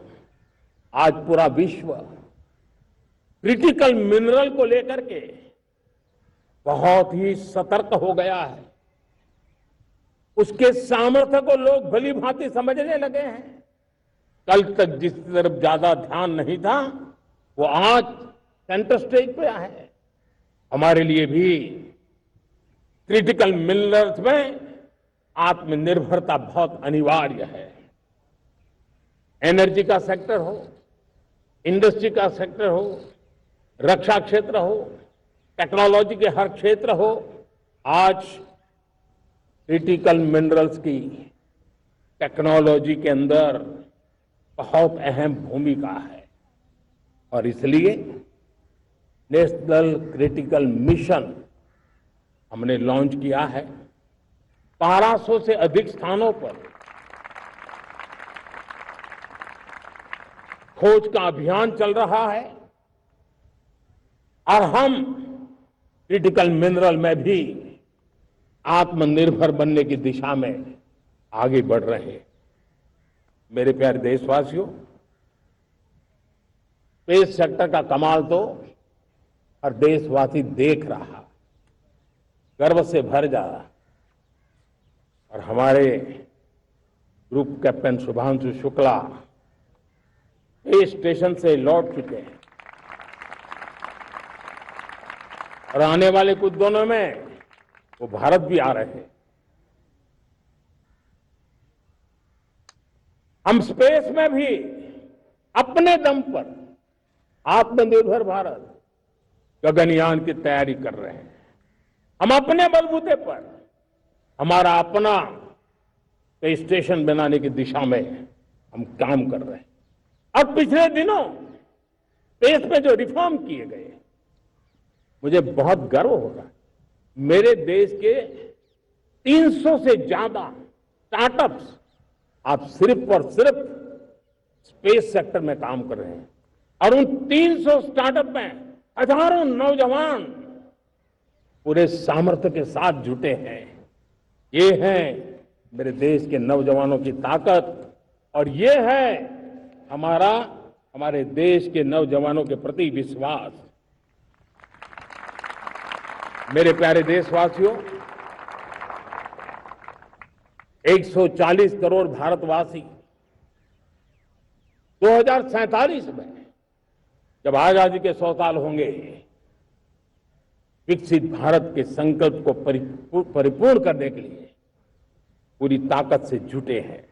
आज पूरा विश्व क्रिटिकल मिनरल को लेकर के बहुत ही सतर्क हो गया है। उसके सामर्थ्य को लोग भली भांति समझने लगे हैं। कल तक जिस तरफ ज्यादा ध्यान नहीं था, वो आज सेंटर स्टेज पे है। हमारे लिए भी क्रिटिकल मिनरल्स में आत्मनिर्भरता बहुत अनिवार्य है। एनर्जी का सेक्टर हो, इंडस्ट्री का सेक्टर हो, रक्षा क्षेत्र हो, टेक्नोलॉजी के हर क्षेत्र हो, आज क्रिटिकल मिनरल्स की टेक्नोलॉजी के अंदर बहुत अहम भूमिका है। और इसलिए नेशनल क्रिटिकल मिशन हमने लॉन्च किया है। 1200 से अधिक स्थानों पर खोज का अभियान चल रहा है और हम क्रिटिकल मिनरल में भी आत्मनिर्भर बनने की दिशा में आगे बढ़ रहे हैं। मेरे प्यारे देशवासियों, स्पेस सेक्टर का कमाल तो हर देशवासी देख रहा, गर्व से भर जा रहा। और हमारे group captain Shubhanshu Shukla space station से लौट चुके हैं और आने वाले कुछ दिनों में वो भारत भी आ रहे हैं। हम स्पेस में भी अपने दम पर आत्मनिर्भर भारत गगनयान की तैयारी कर रहे हैं। हम अपने बलबूते पर हमारा अपना स्पेस स्टेशन बनाने की दिशा में हम काम कर रहे हैं। और पिछले दिनों स्पेस में जो रिफॉर्म किए गए, मुझे बहुत गर्व हो रहा है। मेरे देश के 300 से ज्यादा स्टार्टअप्स आप सिर्फ और सिर्फ स्पेस सेक्टर में काम कर रहे हैं। और उन 300 स्टार्टअप में हजारों नौजवान पूरे सामर्थ्य के साथ जुटे हैं। ये है मेरे देश के नौजवानों की ताकत और ये है हमारे देश के नौजवानों के प्रति विश्वास। मेरे प्यारे देशवासियों, 140 करोड़ भारतवासी 2047 में जब आजादी के 100 साल होंगे, विकसित भारत के संकल्प को परिपूर्ण करने के लिए पूरी ताकत से जुटे हैं।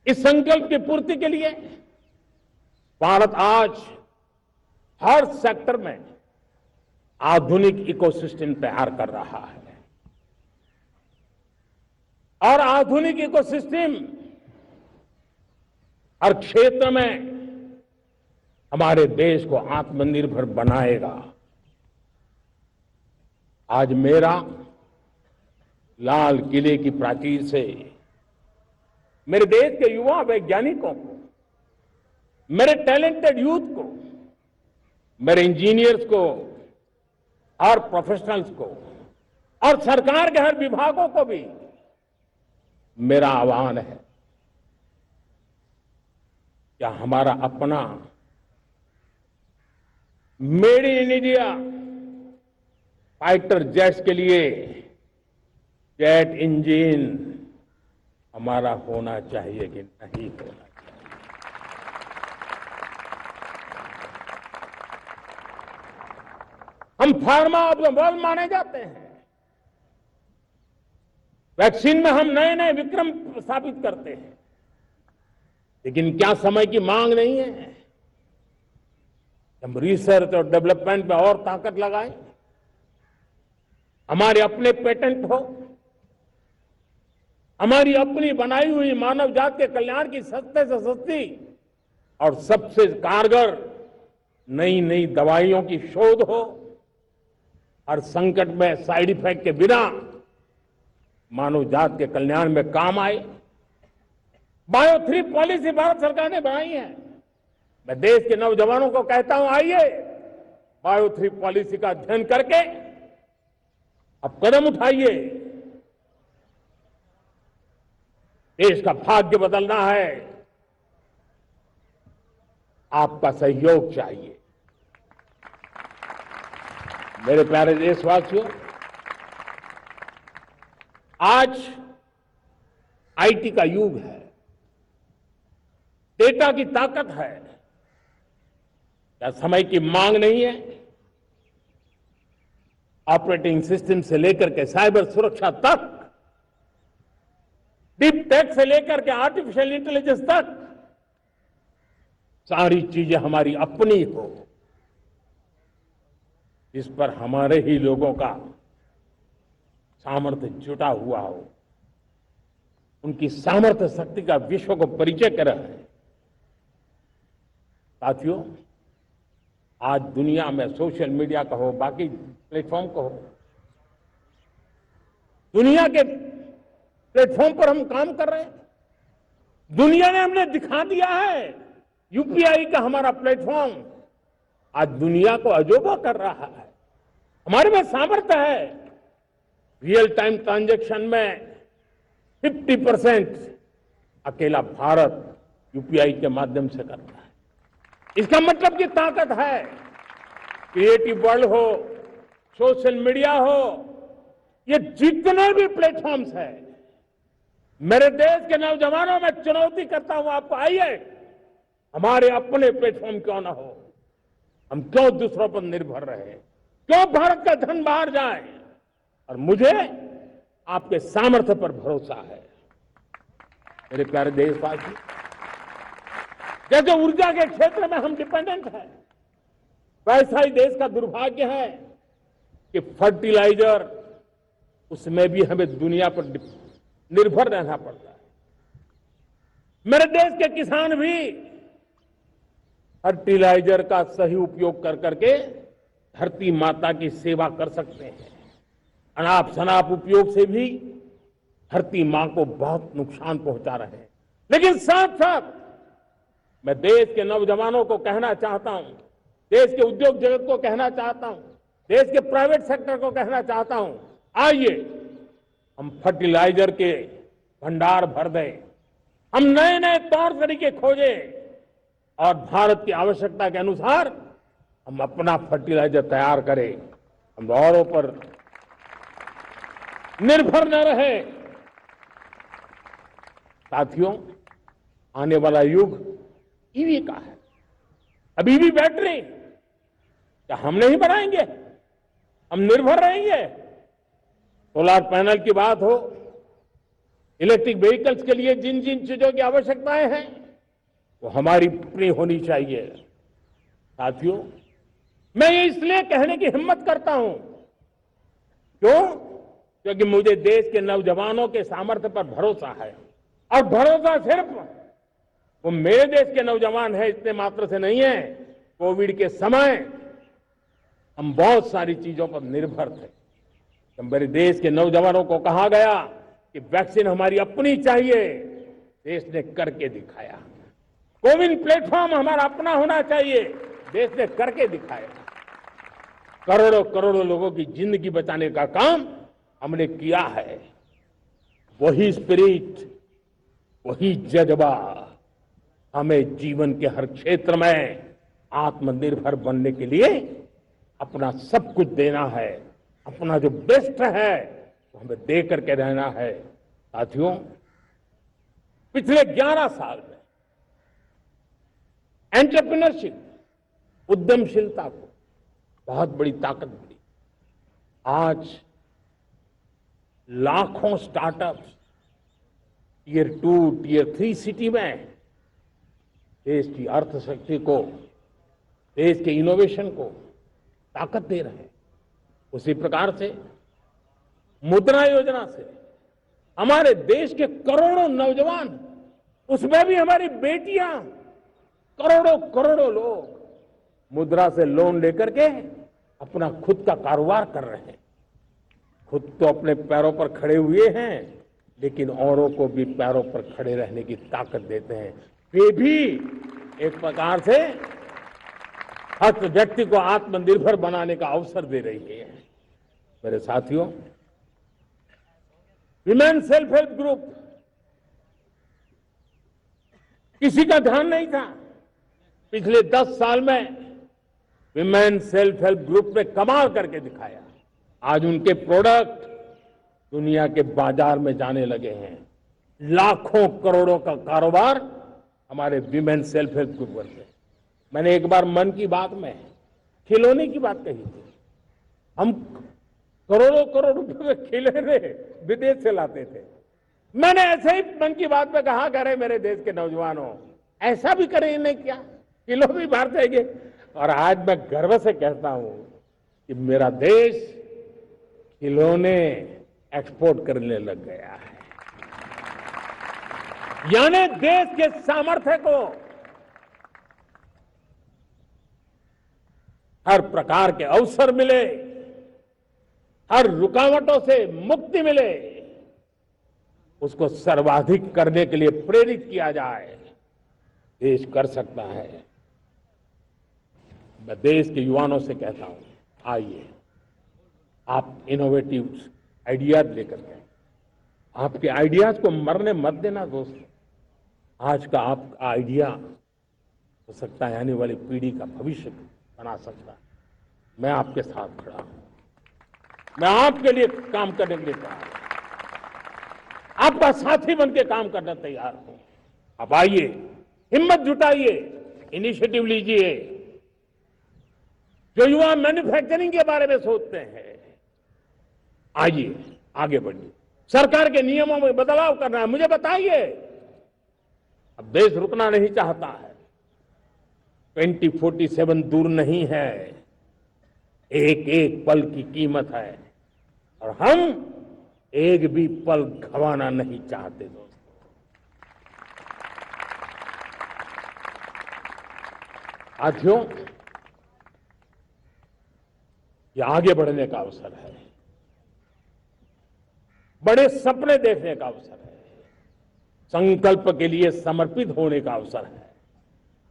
इस संकल्प की पूर्ति के लिए भारत आज हर सेक्टर में आधुनिक इकोसिस्टम तैयार कर रहा है और आधुनिक इकोसिस्टम हर क्षेत्र में हमारे देश को आत्मनिर्भर बनाएगा। आज मेरा लाल किले की प्राचीर से मेरे देश के युवा वैज्ञानिकों को, मेरे टैलेंटेड यूथ को, मेरे इंजीनियर्स को और प्रोफेशनल्स को और सरकार के हर विभागों को भी मेरा आह्वान है, क्या हमारा अपना made in India fighter jets के लिए जेट इंजन हमारा होना चाहिए कि नहीं होना चाहिए? हम फार्मा ऑफ द वर्ल्ड माने जाते हैं। वैक्सीन में हम नए नए विक्रम स्थापित करते हैं, लेकिन क्या समय की मांग नहीं है? हम रिसर्च और डेवलपमेंट में और ताकत लगाएं, हमारे अपने पेटेंट हो, हमारी अपनी बनाई हुई मानव जात के कल्याण की सस्ते से सस्ती और सबसे कारगर नई नई दवाइयों की शोध हो, और संकट में साइड इफेक्ट के बिना मानव जात के कल्याण में काम आए। बायो 3 पॉलिसी भारत सरकार ने बनाई है। मैं देश के नौजवानों को कहता हूं, आइए बायो 3 पॉलिसी का अध्ययन करके अब कदम उठाइए। देश का भाग्य बदलना है, आपका सहयोग चाहिए। मेरे प्यारे देशवासियों, आज आईटी का युग है, डेटा की ताकत है। क्या समय की मांग नहीं है? ऑपरेटिंग सिस्टम से लेकर के साइबर सुरक्षा तक, डीप टेक से लेकर के आर्टिफिशियल इंटेलिजेंस तक, सारी चीजें हमारी अपनी हो, इस पर हमारे ही लोगों का सामर्थ्य जुटा हुआ हो, उनकी सामर्थ्य शक्ति का विश्व को परिचय कराए। साथियों, आज दुनिया में सोशल मीडिया का हो, बाकी प्लेटफॉर्म का हो, दुनिया के प्लेटफॉर्म पर हम काम कर रहे हैं। दुनिया ने हमने दिखा दिया है, यूपीआई का हमारा प्लेटफॉर्म आज दुनिया को अजोबा कर रहा है। हमारे में सामर्थ्य है। रियल टाइम ट्रांजैक्शन में 50% अकेला भारत यूपीआई के माध्यम से करता है। इसका मतलब की ताकत है। क्रिएटिव वर्ल्ड हो, सोशल मीडिया हो, ये जितने भी प्लेटफॉर्म्स हैं, मेरे देश के नौजवानों में चुनौती करता हूं आपको, आइए हमारे अपने प्लेटफॉर्म क्यों ना हो, हम क्यों दूसरों पर निर्भर रहे, क्यों भारत का धन बाहर जाए? और मुझे आपके सामर्थ्य पर भरोसा है। मेरे प्यारे देशवासी, जैसे ऊर्जा के क्षेत्र में हम डिपेंडेंट हैं, वैसा ही देश का दुर्भाग्य है कि फर्टिलाइजर, उसमें भी हमें दुनिया पर निर्भर रहना पड़ता है। मेरे देश के किसान भी फर्टिलाइजर का सही उपयोग कर करके धरती माता की सेवा कर सकते हैं। अनाप शनाप उपयोग से भी धरती मां को बहुत नुकसान पहुंचा रहे हैं। लेकिन साथ साथ मैं देश के नौजवानों को कहना चाहता हूं, देश के उद्योग जगत को कहना चाहता हूं, देश के प्राइवेट सेक्टर को कहना चाहता हूं, आइए हम फर्टिलाइजर के भंडार भर दें, हम नए नए तौर तरीके खोजें और भारत की आवश्यकता के अनुसार हम अपना फर्टिलाइजर तैयार करें। हम औरों पर निर्भर न रहे। साथियों, आने वाला युग ईवी का है। अब ईवी बैटरी क्या हम नहीं बनाएंगे? हम निर्भर रहेंगे? सोलर पैनल की बात हो, इलेक्ट्रिक व्हीकल्स के लिए जिन जिन चीजों की आवश्यकताएं हैं वो हमारी पूरी होनी चाहिए। साथियों, मैं ये इसलिए कहने की हिम्मत करता हूं, क्यों? क्योंकि मुझे देश के नौजवानों के सामर्थ्य पर भरोसा है। और भरोसा सिर्फ वो मेरे देश के नौजवान है इतने मात्र से नहीं है। कोविड के समय हम बहुत सारी चीजों पर निर्भर थे। तो मेरे देश के नौजवानों को कहा गया कि वैक्सीन हमारी अपनी चाहिए, देश ने करके दिखाया। कोविन प्लेटफॉर्म हमारा अपना होना चाहिए, देश ने करके दिखाया। करोड़ों करोड़ों लोगों की जिंदगी बचाने का काम हमने किया है। वही स्पिरिट, वही जज्बा हमें जीवन के हर क्षेत्र में आत्मनिर्भर बनने के लिए अपना सब कुछ देना है। अपना जो बेस्ट है वो हमें दे करके रहना है। साथियों, पिछले 11 साल में एंटरप्रेन्योरशिप, उद्यमशीलता को बहुत बड़ी ताकत मिली। आज लाखों स्टार्टअप्स टियर 2, टियर 3 सिटी में देश की अर्थशक्ति को, देश के इनोवेशन को ताकत दे रहे हैं। उसी प्रकार से मुद्रा योजना से हमारे देश के करोड़ों नौजवान, उसमें भी हमारी बेटियां, करोड़ों करोड़ों लोग मुद्रा से लोन लेकर के अपना खुद का कारोबार कर रहे हैं। खुद तो अपने पैरों पर खड़े हुए हैं, लेकिन औरों को भी पैरों पर खड़े रहने की ताकत देते हैं। वे भी एक प्रकार से हर व्यक्ति को आत्मनिर्भर बनाने का अवसर दे रही है। मेरे साथियों, विमेन सेल्फ हेल्प ग्रुप किसी का ध्यान नहीं था। पिछले 10 साल में विमेन सेल्फ हेल्प ग्रुप ने कमाल करके दिखाया। आज उनके प्रोडक्ट दुनिया के बाजार में जाने लगे हैं। लाखों करोड़ों का कारोबार हमारे विमेन सेल्फ हेल्प ग्रुप से। मैंने एक बार मन की बात में खिलौने की बात कही थी। हम करोड़ों करोड़ रुपए के खिलौने विदेश से लाते थे। मैंने ऐसे ही मन की बात में कहा, करे मेरे देश के नौजवानों, ऐसा भी करें नहीं क्या, किलो भी बाहर जाएंगे। और आज मैं गर्व से कहता हूं कि मेरा देश खिलौने एक्सपोर्ट करने लग गया है। यानी देश के सामर्थ्य को हर प्रकार के अवसर मिले, हर रुकावटों से मुक्ति मिले, उसको सर्वाधिक करने के लिए प्रेरित किया जाए। देश कर सकता है। मैं देश के युवाओं से कहता हूं, आइए आप इनोवेटिव आइडियाज लेकर के, आपके आइडियाज को मरने मत देना दोस्तों। आज का आपका आइडिया हो सकता है आने वाली पीढ़ी का भविष्य बना सकता है। मैं आपके साथ खड़ा हूं, मैं आपके लिए काम करने के लिए तैयार हूं, आपका साथी बन के काम करना तैयार हूं। आप आइए, हिम्मत जुटाइए, इनिशिएटिव लीजिए। जो युवा मैन्युफैक्चरिंग के बारे में सोचते हैं, आइए आगे बढ़िए। सरकार के नियमों में बदलाव करना है, मुझे बताइए। अब देश रुकना नहीं चाहता है। 2047 दूर नहीं है, एक एक पल की कीमत है और हम एक भी पल गंवाना नहीं चाहते दोस्तों। साथियों, ये आगे बढ़ने का अवसर है, बड़े सपने देखने का अवसर है, संकल्प के लिए समर्पित होने का अवसर है।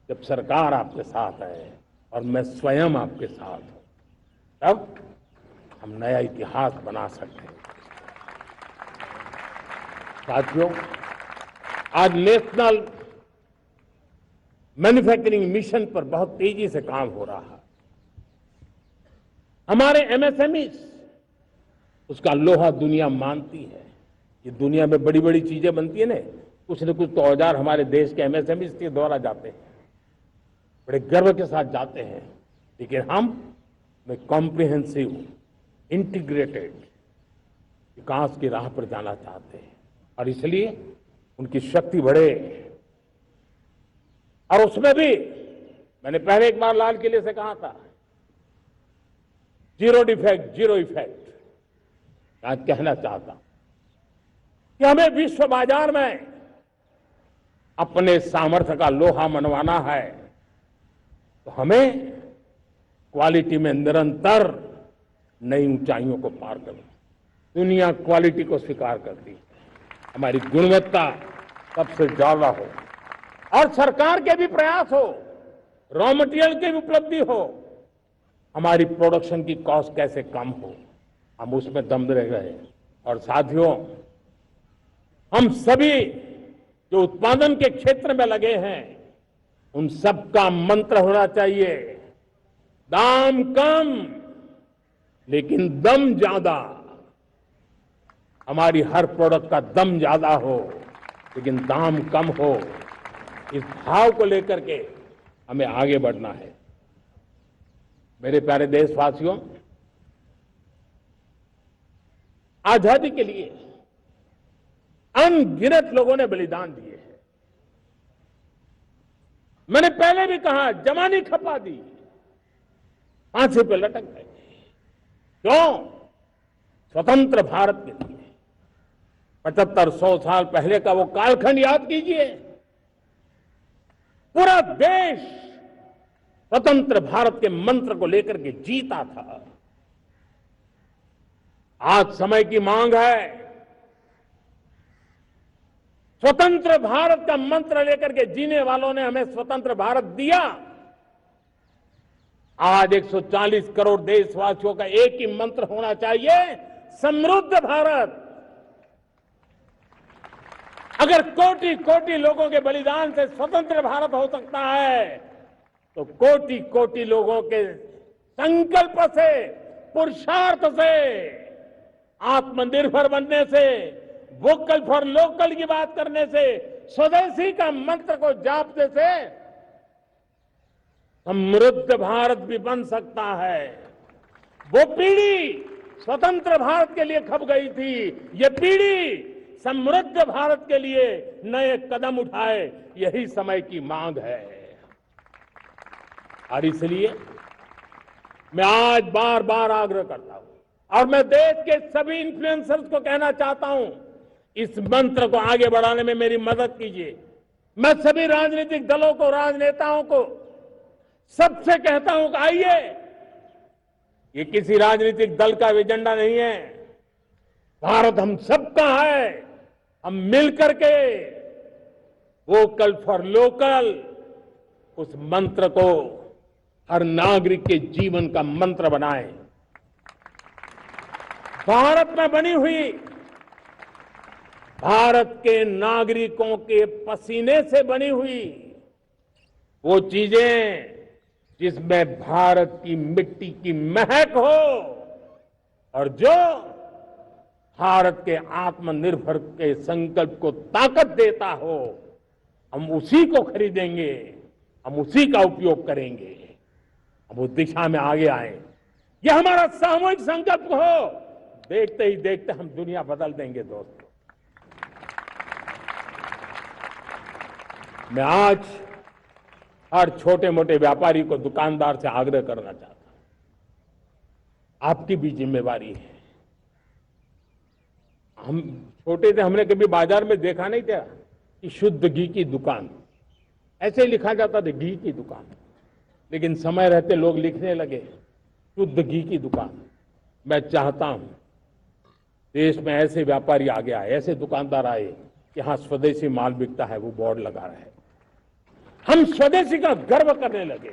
जब सरकार आपके साथ है और मैं स्वयं आपके साथ हूं, तब हम नया इतिहास बना सकते हैं। साथियों, आज नेशनल मैन्युफैक्चरिंग मिशन पर बहुत तेजी से काम हो रहा है। हमारे एमएसएमई उसका लोहा दुनिया मानती है। ये दुनिया में बड़ी बड़ी चीजें बनती है ना, कुछ न कुछ तो औजार हमारे देश के एमएसएमई के द्वारा जाते हैं, बड़े गर्व के साथ जाते हैं। लेकिन हम में कॉम्प्रिहेंसिव, इंटीग्रेटेड विकास की राह पर जाना चाहते हैं और इसलिए उनकी शक्ति बढ़े। और उसमें भी मैंने पहले एक बार लाल किले से कहा था, जीरो डिफेक्ट जीरो इफेक्ट। आज कहना चाहता हूं कि हमें विश्व बाजार में अपने सामर्थ्य का लोहा मनवाना है तो हमें क्वालिटी में निरंतर नई ऊंचाइयों को पार करना। दुनिया क्वालिटी को स्वीकार करती है, हमारी गुणवत्ता सबसे ज्यादा हो और सरकार के भी प्रयास हो, रॉ मटेरियल की भी उपलब्धि हो, हमारी प्रोडक्शन की कॉस्ट कैसे कम हो, हम उसमें दम रह गए। और साथियों, हम सभी जो उत्पादन के क्षेत्र में लगे हैं उन सबका मंत्र होना चाहिए, दाम कम लेकिन दम ज्यादा। हमारी हर प्रोडक्ट का दम ज्यादा हो लेकिन दाम कम हो, इस भाव को लेकर के हमें आगे बढ़ना है। मेरे प्यारे देशवासियों, आजादी के लिए अनगिनत लोगों ने बलिदान दिए हैं। मैंने पहले भी कहा, जवानी खपा दी, फांसी पे लटक गए। क्यों? स्वतंत्र भारत के लिए। 75-100 साल पहले का वो कालखंड याद कीजिए, पूरा देश स्वतंत्र भारत के मंत्र को लेकर के जीता था। आज समय की मांग है, स्वतंत्र भारत का मंत्र लेकर के जीने वालों ने हमें स्वतंत्र भारत दिया। आज 140 करोड़ देशवासियों का एक ही मंत्र होना चाहिए, समृद्ध भारत। अगर कोटि कोटि लोगों के बलिदान से स्वतंत्र भारत हो सकता है तो कोटि कोटि लोगों के संकल्प से, पुरुषार्थ से, आत्मनिर्भर बनने से, वोकल फॉर लोकल की बात करने से, स्वदेशी का मंत्र को जापने से समृद्ध भारत भी बन सकता है। वो पीढ़ी स्वतंत्र भारत के लिए खप गई थी, ये पीढ़ी समृद्ध भारत के लिए नए कदम उठाए, यही समय की मांग है। और इसलिए मैं आज बार बार आग्रह करता हूं और मैं देश के सभी इन्फ्लुएंसर्स को कहना चाहता हूं, इस मंत्र को आगे बढ़ाने में मेरी मदद कीजिए। मैं सभी राजनीतिक दलों को, राजनेताओं को, सबसे कहता हूं कि आइए, ये किसी राजनीतिक दल का एजेंडा नहीं है, भारत हम सबका है। हम मिलकर के वोकल फॉर लोकल उस मंत्र को हर नागरिक के जीवन का मंत्र बनाएं। भारत में बनी हुई, भारत के नागरिकों के पसीने से बनी हुई वो चीजें जिसमें भारत की मिट्टी की महक हो और जो भारत के आत्मनिर्भर के संकल्प को ताकत देता हो, हम उसी को खरीदेंगे, हम उसी का उपयोग करेंगे। हम उस दिशा में आगे आए, यह हमारा सामूहिक संकल्प हो। देखते ही देखते हम दुनिया बदल देंगे दोस्तों। मैं आज हर छोटे मोटे व्यापारी को, दुकानदार से आग्रह करना चाहता हूं, आपकी भी जिम्मेवारी है। हम छोटे थे, हमने कभी बाजार में देखा नहीं था कि शुद्ध घी की दुकान, ऐसे ही लिखा जाता था घी की दुकान। लेकिन समय रहते लोग लिखने लगे शुद्ध घी की दुकान। मैं चाहता हूं देश में ऐसे व्यापारी आगे आए, ऐसे दुकानदार आए कि हाँ स्वदेशी माल बिकता है, वो बोर्ड लगा रहे। हम स्वदेशी का गर्व करने लगे।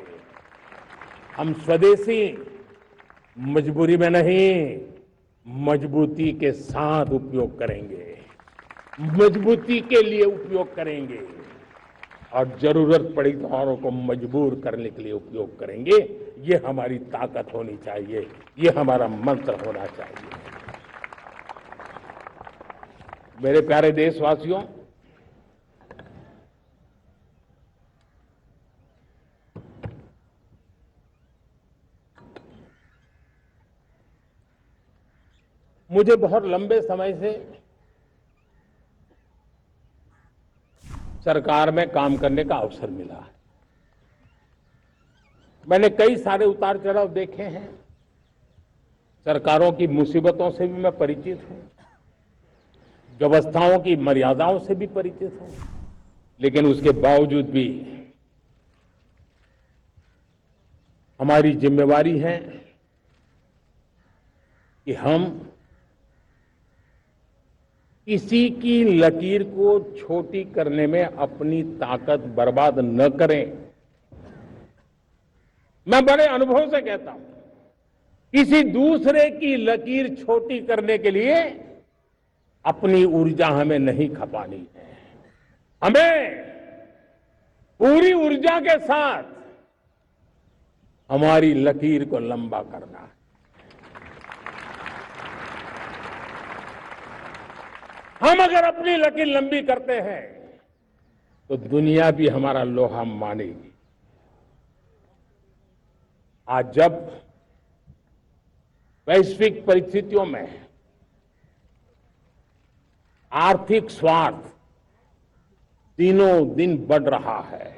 हम स्वदेशी मजबूरी में नहीं, मजबूती के साथ उपयोग करेंगे, मजबूती के लिए उपयोग करेंगे और जरूरत पड़ी तो औरों को मजबूर करने के लिए उपयोग करेंगे। ये हमारी ताकत होनी चाहिए, ये हमारा मंत्र होना चाहिए। मेरे प्यारे देशवासियों, मुझे बहुत लंबे समय से सरकार में काम करने का अवसर मिला है। मैंने कई सारे उतार चढ़ाव देखे हैं। सरकारों की मुसीबतों से भी मैं परिचित हूं, व्यवस्थाओं की मर्यादाओं से भी परिचित हूं, लेकिन उसके बावजूद भी हमारी जिम्मेवारी है कि हम किसी की लकीर को छोटी करने में अपनी ताकत बर्बाद न करें। मैं बड़े अनुभव से कहता हूं, किसी दूसरे की लकीर छोटी करने के लिए अपनी ऊर्जा हमें नहीं खपानी है। हमें पूरी ऊर्जा के साथ हमारी लकीर को लंबा करना है। हम अगर अपनी लकीर लंबी करते हैं तो दुनिया भी हमारा लोहा मानेगी। आज जब वैश्विक परिस्थितियों में आर्थिक स्वार्थ दिनों दिन बढ़ रहा है,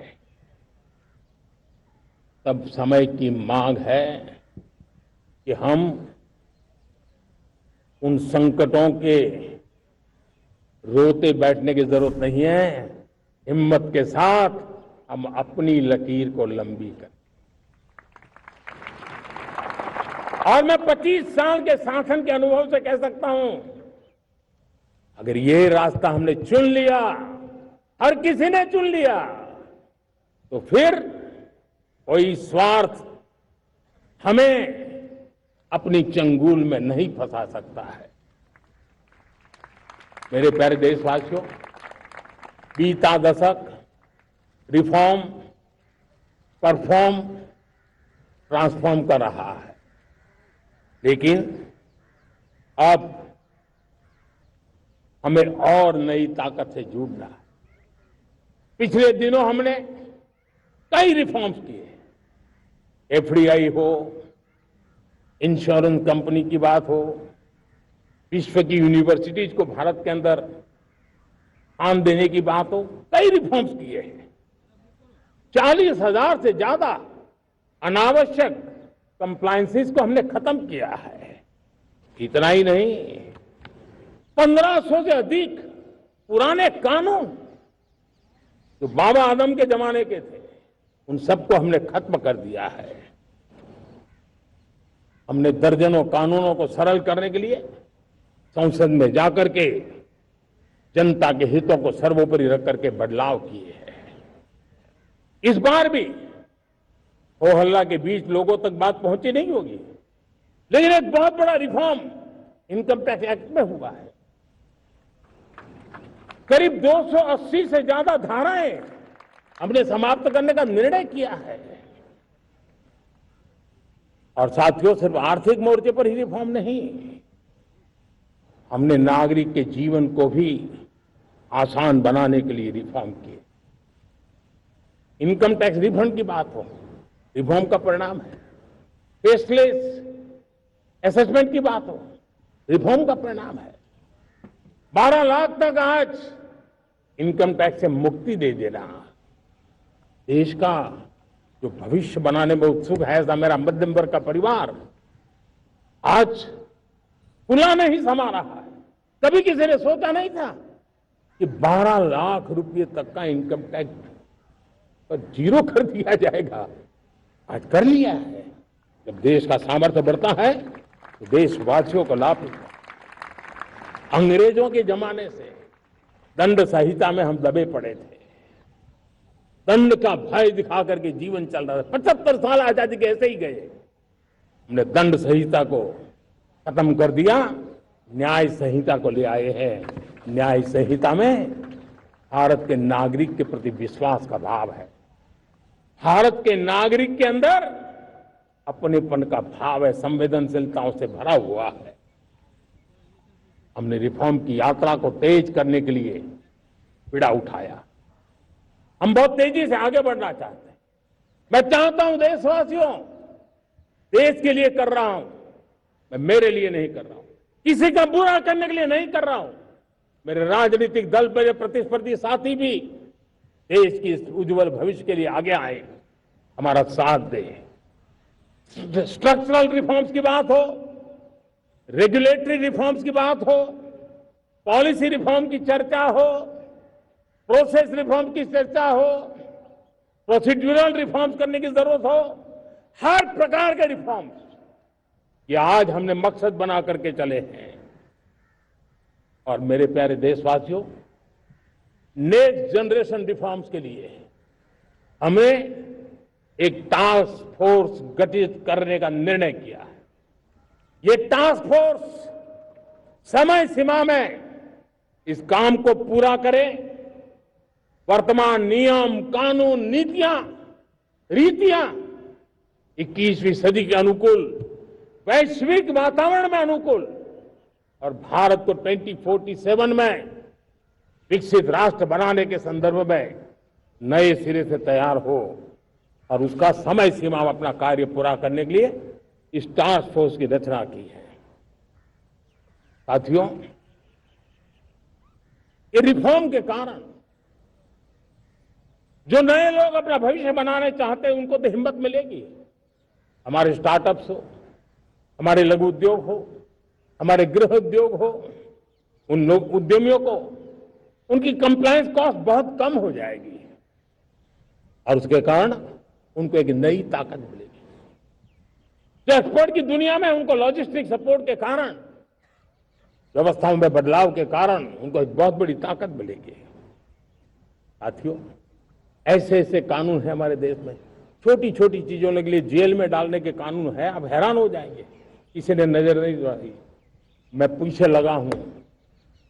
तब समय की मांग है कि हम उन संकटों के रोते बैठने की जरूरत नहीं है। हिम्मत के साथ हम अपनी लकीर को लंबी करें। और मैं 25 साल के शासन के अनुभव से कह सकता हूं, अगर ये रास्ता हमने चुन लिया, हर किसी ने चुन लिया, तो फिर कोई स्वार्थ हमें अपनी चंगुल में नहीं फंसा सकता है। मेरे प्यारे देशवासियों, बीता दशक रिफॉर्म, परफॉर्म, ट्रांसफॉर्म कर रहा है, लेकिन अब हमें और नई ताकत से जुड़ना है। पिछले दिनों हमने कई रिफॉर्म्स किए। एफडीआई हो, इंश्योरेंस कंपनी की बात हो, विश्व की यूनिवर्सिटीज को भारत के अंदर स्थान देने की बात हो, कई रिफॉर्म्स किए हैं। 40,000 से ज्यादा अनावश्यक कंप्लायंसेस को हमने खत्म किया है। इतना ही नहीं, 1500 से अधिक पुराने कानून जो बाबा आदम के जमाने के थे, उन सबको हमने खत्म कर दिया है। हमने दर्जनों कानूनों को सरल करने के लिए संसद में जाकर के जनता के हितों को सर्वोपरि रख करके बदलाव किए हैं। इस बार भी हो हल्ला के बीच लोगों तक बात पहुंची नहीं होगी, लेकिन एक बहुत बड़ा रिफॉर्म इनकम टैक्स एक्ट में हुआ है। करीब 280 से ज्यादा धाराएं हमने समाप्त करने का निर्णय किया है। और साथियों, सिर्फ आर्थिक मोर्चे पर ही रिफॉर्म नहीं, हमने नागरिक के जीवन को भी आसान बनाने के लिए रिफॉर्म किए। इनकम टैक्स रिफंड की बात हो, रिफॉर्म का परिणाम है। फेसलेस असेसमेंट की बात हो, रिफॉर्म का परिणाम है। 12 लाख तक आज इनकम टैक्स से मुक्ति दे देना, देश का जो भविष्य बनाने में उत्सुक है ऐसा मेरा मध्यम वर्ग का परिवार आज खुला नहीं समा रहा है। कभी किसी ने सोचा नहीं था कि 12 लाख रुपए तक का इनकम टैक्स पर जीरो कर दिया जाएगा। आज कर लिया है। जब देश का सामर्थ्य बढ़ता है तो देशवासियों को लाभ मिलता है। अंग्रेजों के जमाने से दंड संहिता में हम दबे पड़े थे। दंड का भय दिखा करके जीवन चल रहा था। 75 साल आजादी के ऐसे ही गए। हमने दंड संहिता को खत्म कर दिया, न्याय संहिता को ले आए हैं। न्याय संहिता में भारत के नागरिक के प्रति विश्वास का भाव है। भारत के नागरिक के अंदर अपनेपन का भाव है, संवेदनशीलताओं से भरा हुआ है। हमने रिफॉर्म की यात्रा को तेज करने के लिए बीड़ा उठाया। हम बहुत तेजी से आगे बढ़ना चाहते हैं। मैं चाहता हूं देशवासियों, देश के लिए कर रहा हूं, मैं मेरे लिए नहीं कर रहा हूं, किसी का बुरा करने के लिए नहीं कर रहा हूं। मेरे राजनीतिक दल, मेरे प्रतिस्पर्धी साथी भी देश की इस उज्जवल भविष्य के लिए आगे आए, हमारा साथ दे। स्ट्रक्चरल रिफॉर्म्स की बात हो, रेगुलेटरी रिफॉर्म्स की बात हो, पॉलिसी रिफॉर्म की चर्चा हो, प्रोसेस रिफॉर्म की चर्चा हो, प्रोसीड्यूरल रिफॉर्म्स करने की जरूरत हो, हर प्रकार के रिफॉर्म्स ये आज हमने मकसद बना करके चले हैं। और मेरे प्यारे देशवासियों, नेक्स्ट जनरेशन रिफॉर्म्स के लिए हमें एक टास्क फोर्स गठित करने का निर्णय किया है। ये टास्क फोर्स समय सीमा में इस काम को पूरा करे, वर्तमान नियम, कानून, नीतियां, रीतियां 21वीं सदी के अनुकूल, वैश्विक वातावरण में अनुकूल और भारत को 2047 में विकसित राष्ट्र बनाने के संदर्भ में नए सिरे से तैयार हो और उसका समय सीमा में अपना कार्य पूरा करने के लिए इस टास्क फोर्स की रचना की है। साथियों, ये रिफॉर्म के कारण जो नए लोग अपना भविष्य बनाने चाहते हैं उनको तो हिम्मत मिलेगी। हमारे स्टार्टअप्स हो, हमारे लघु उद्योग हो, हमारे गृह उद्योग हो, उन लोग उद्यमियों को उनकी कंप्लायंस कॉस्ट बहुत कम हो जाएगी और उसके कारण उनको एक नई ताकत मिलेगी। जो एक्सपोर्ट की दुनिया में उनको लॉजिस्टिक सपोर्ट के कारण, व्यवस्थाओं में बदलाव के कारण उनको एक बहुत बड़ी ताकत मिलेगी। साथियों, ऐसे ऐसे कानून है हमारे देश में, छोटी छोटी चीजों के लिए जेल में डालने के कानून है। आप हैरान हो जाएंगे, किसी ने नजर नहीं डाली। मैं पीछे लगा हूं,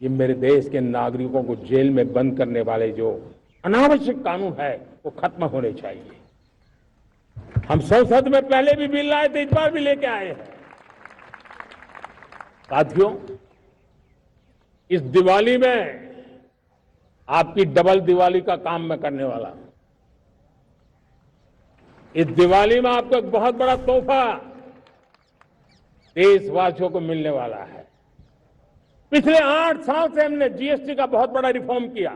ये मेरे देश के नागरिकों को जेल में बंद करने वाले जो अनावश्यक कानून है वो खत्म होने चाहिए। हम संसद में पहले भी बिल लाए थे, इस बार भी लेके आए हैं। साथियों, इस दिवाली में आपकी डबल दिवाली का काम मैं करने वाला हूं। इस दिवाली में आपको एक बहुत बड़ा तोहफा देशवासियों को मिलने वाला है। पिछले 8 साल से हमने जीएसटी का बहुत बड़ा रिफॉर्म किया,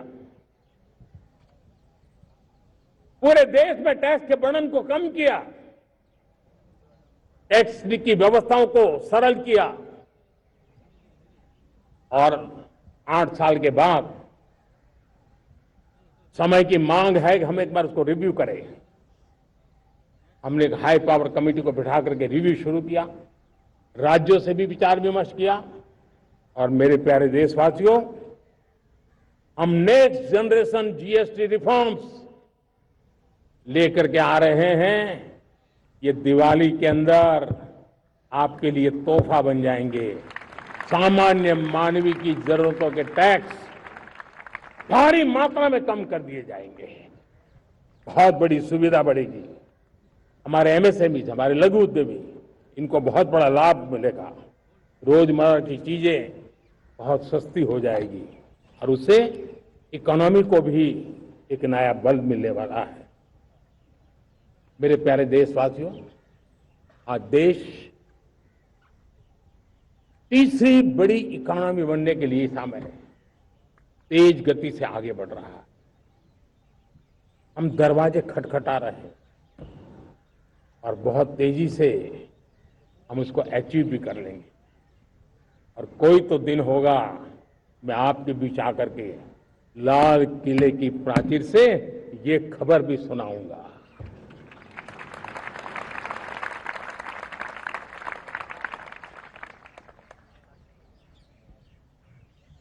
पूरे देश में टैक्स के बर्डन को कम किया, टैक्स की व्यवस्थाओं को सरल किया और 8 साल के बाद समय की मांग है कि हम एक बार उसको रिव्यू करें। हमने एक हाई पावर कमेटी को बिठा करके रिव्यू शुरू किया, राज्यों से भी विचार विमर्श किया और मेरे प्यारे देशवासियों, हम नेक्स्ट जनरेशन जीएसटी रिफॉर्म्स लेकर के आ रहे हैं। ये दिवाली के अंदर आपके लिए तोहफा बन जाएंगे। सामान्य मानवीय की जरूरतों के टैक्स भारी मात्रा में कम कर दिए जाएंगे, बहुत बड़ी सुविधा बढ़ेगी। हमारे एमएसएमई, हमारे लघु उद्यमी, इनको बहुत बड़ा लाभ मिलेगा। रोजमर्रा की चीजें बहुत सस्ती हो जाएगी और उससे इकोनॉमी को भी एक नया बल मिलने वाला है। मेरे प्यारे देशवासियों, आज देश तीसरी बड़ी इकोनॉमी बनने के लिए समय तेज गति से आगे बढ़ रहा है। हम दरवाजे खटखटा रहे हैं और बहुत तेजी से हम उसको अचीव भी कर लेंगे। और कोई तो दिन होगा मैं आपके बीच आकर के लाल किले की प्राचीर से ये खबर भी सुनाऊंगा।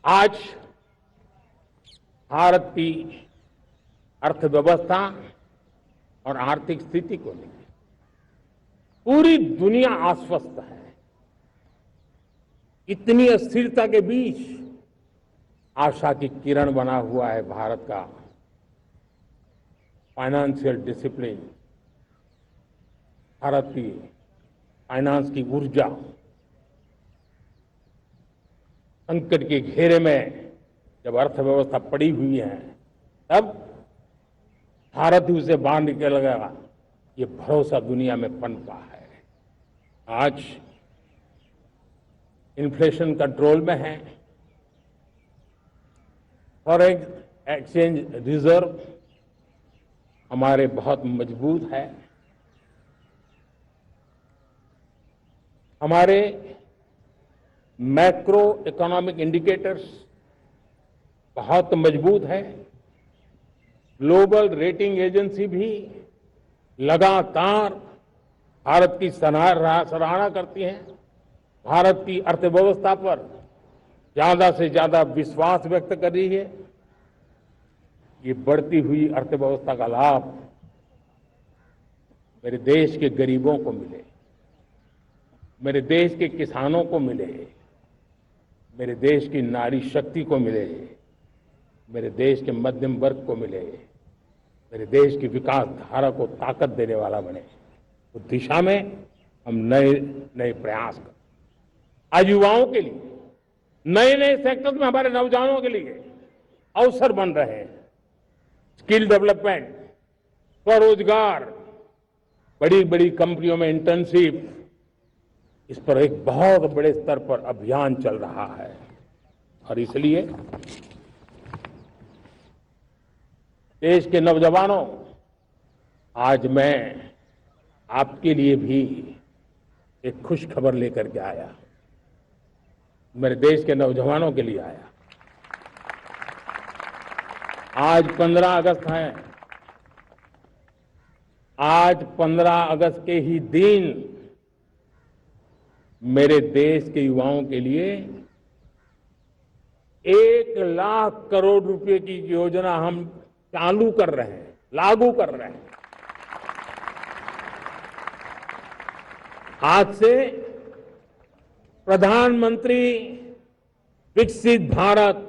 आज भारत की अर्थव्यवस्था और आर्थिक स्थिति को लेकर पूरी दुनिया आश्वस्त है। इतनी अस्थिरता के बीच आशा की किरण बना हुआ है भारत का फाइनेंशियल डिसिप्लिन, भारत की फाइनेंस की ऊर्जा। संकट के घेरे में जब अर्थव्यवस्था पड़ी हुई है तब भारत ही उसे बाहर निकलेगा, ये भरोसा दुनिया में पनपा है। आज इन्फ्लेशन कंट्रोल में है, फॉरेन एक्सचेंज रिजर्व हमारे बहुत मजबूत है, हमारे मैक्रो इकोनॉमिक इंडिकेटर्स बहुत मजबूत है। ग्लोबल रेटिंग एजेंसी भी लगातार भारत की सराहना करती है, भारत की अर्थव्यवस्था पर ज्यादा से ज्यादा विश्वास व्यक्त कर रही है। ये बढ़ती हुई अर्थव्यवस्था का लाभ मेरे देश के गरीबों को मिले, मेरे देश के किसानों को मिले, मेरे देश की नारी शक्ति को मिले, मेरे देश के मध्यम वर्ग को मिले, मेरे देश की विकास धारा को ताकत देने वाला बने। उस दिशा में हम नए नए प्रयास करें। आज युवाओं के लिए नए नए सेक्टर में हमारे नौजवानों के लिए अवसर बन रहे हैं। स्किल डेवलपमेंट, स्वरोजगार, बड़ी बड़ी कंपनियों में इंटर्नशिप, इस पर एक बहुत बड़े स्तर पर अभियान चल रहा है। और इसलिए देश के नौजवानों, आज मैं आपके लिए भी एक खुश खबर लेकर के आया, मेरे देश के नौजवानों के लिए आया। आज 15 अगस्त है। आज 15 अगस्त के ही दिन मेरे देश के युवाओं के लिए 1 लाख करोड़ रुपए की योजना हम चालू कर रहे हैं, लागू कर रहे हैं। आज से प्रधानमंत्री विकसित भारत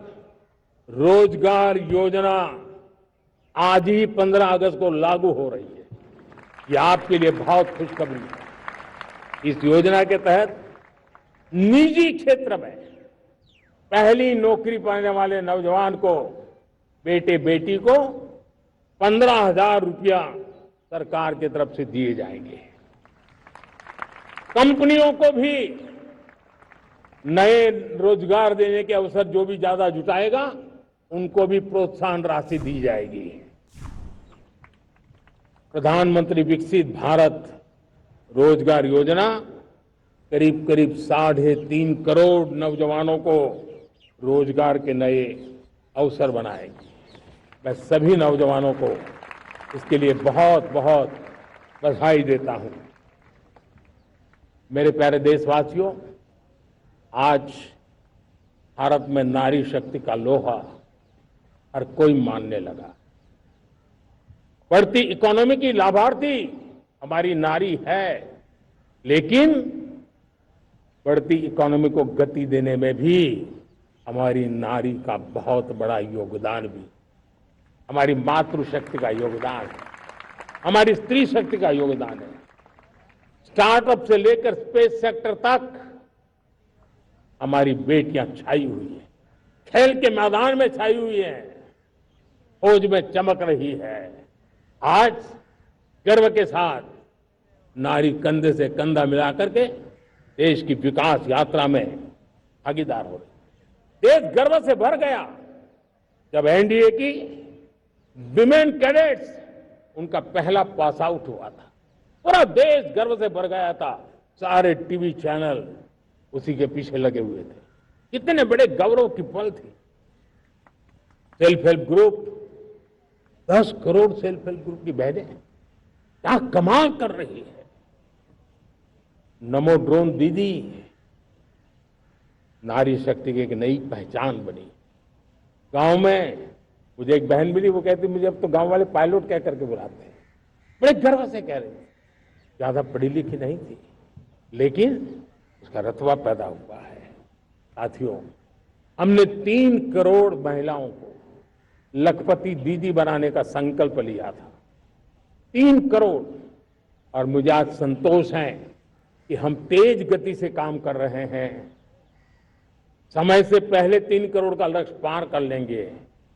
रोजगार योजना आज ही 15 अगस्त को लागू हो रही है। ये आपके लिए बहुत खुशखबरी है। इस योजना के तहत निजी क्षेत्र में पहली नौकरी पाने वाले नौजवान को, बेटे बेटी को 15,000 रुपया सरकार की तरफ से दिए जाएंगे। कंपनियों को भी नए रोजगार देने के अवसर जो भी ज्यादा जुटाएगा, उनको भी प्रोत्साहन राशि दी जाएगी। प्रधानमंत्री विकसित भारत रोजगार योजना करीब करीब 3.5 करोड़ नौजवानों को रोजगार के नए अवसर बनाएगी। मैं सभी नौजवानों को इसके लिए बहुत बहुत बधाई देता हूं। मेरे प्यारे देशवासियों, आज भारत में नारी शक्ति का लोहा हर कोई मानने लगा। बढ़ती इकोनॉमी की लाभार्थी हमारी नारी है, लेकिन बढ़ती इकोनॉमी को गति देने में भी हमारी नारी का बहुत बड़ा योगदान भी, हमारी मातृशक्ति का योगदान है, हमारी स्त्री शक्ति का योगदान है। स्टार्टअप से लेकर स्पेस सेक्टर तक हमारी बेटियां छाई हुई हैं, खेल के मैदान में छाई हुई हैं, फौज में चमक रही है। आज गर्व के साथ नारी कंधे से कंधा मिलाकर के देश की विकास यात्रा में भागीदार हो रही। देश गर्व से भर गया जब एनडीए की विमेन कैडेट्स उनका पहला पास आउट हुआ था। पूरा देश गर्व से भर गया था। सारे टीवी चैनल उसी के पीछे लगे हुए थे। कितने बड़े गौरव की पल थी। Self help group, 10 crore self help group की बहनें क्या कमाल कर रही है। नमो ड्रोन दीदी नारी शक्ति की एक नई पहचान बनी। गांव में मुझे एक बहन मिली, वो कहती मुझे अब तो गांव वाले पायलट कह करके बुलाते हैं। बड़े गर्व से कह रही थी। ज्यादा पढ़ी लिखी नहीं थी, लेकिन उसका रतबा पैदा हुआ है। साथियों, हमने 3 करोड़ महिलाओं को लखपति दीदी बनाने का संकल्प लिया था। 3 करोड़। और मुझे आज संतोष है कि हम तेज गति से काम कर रहे हैं। समय से पहले 3 करोड़ का लक्ष्य पार कर लेंगे।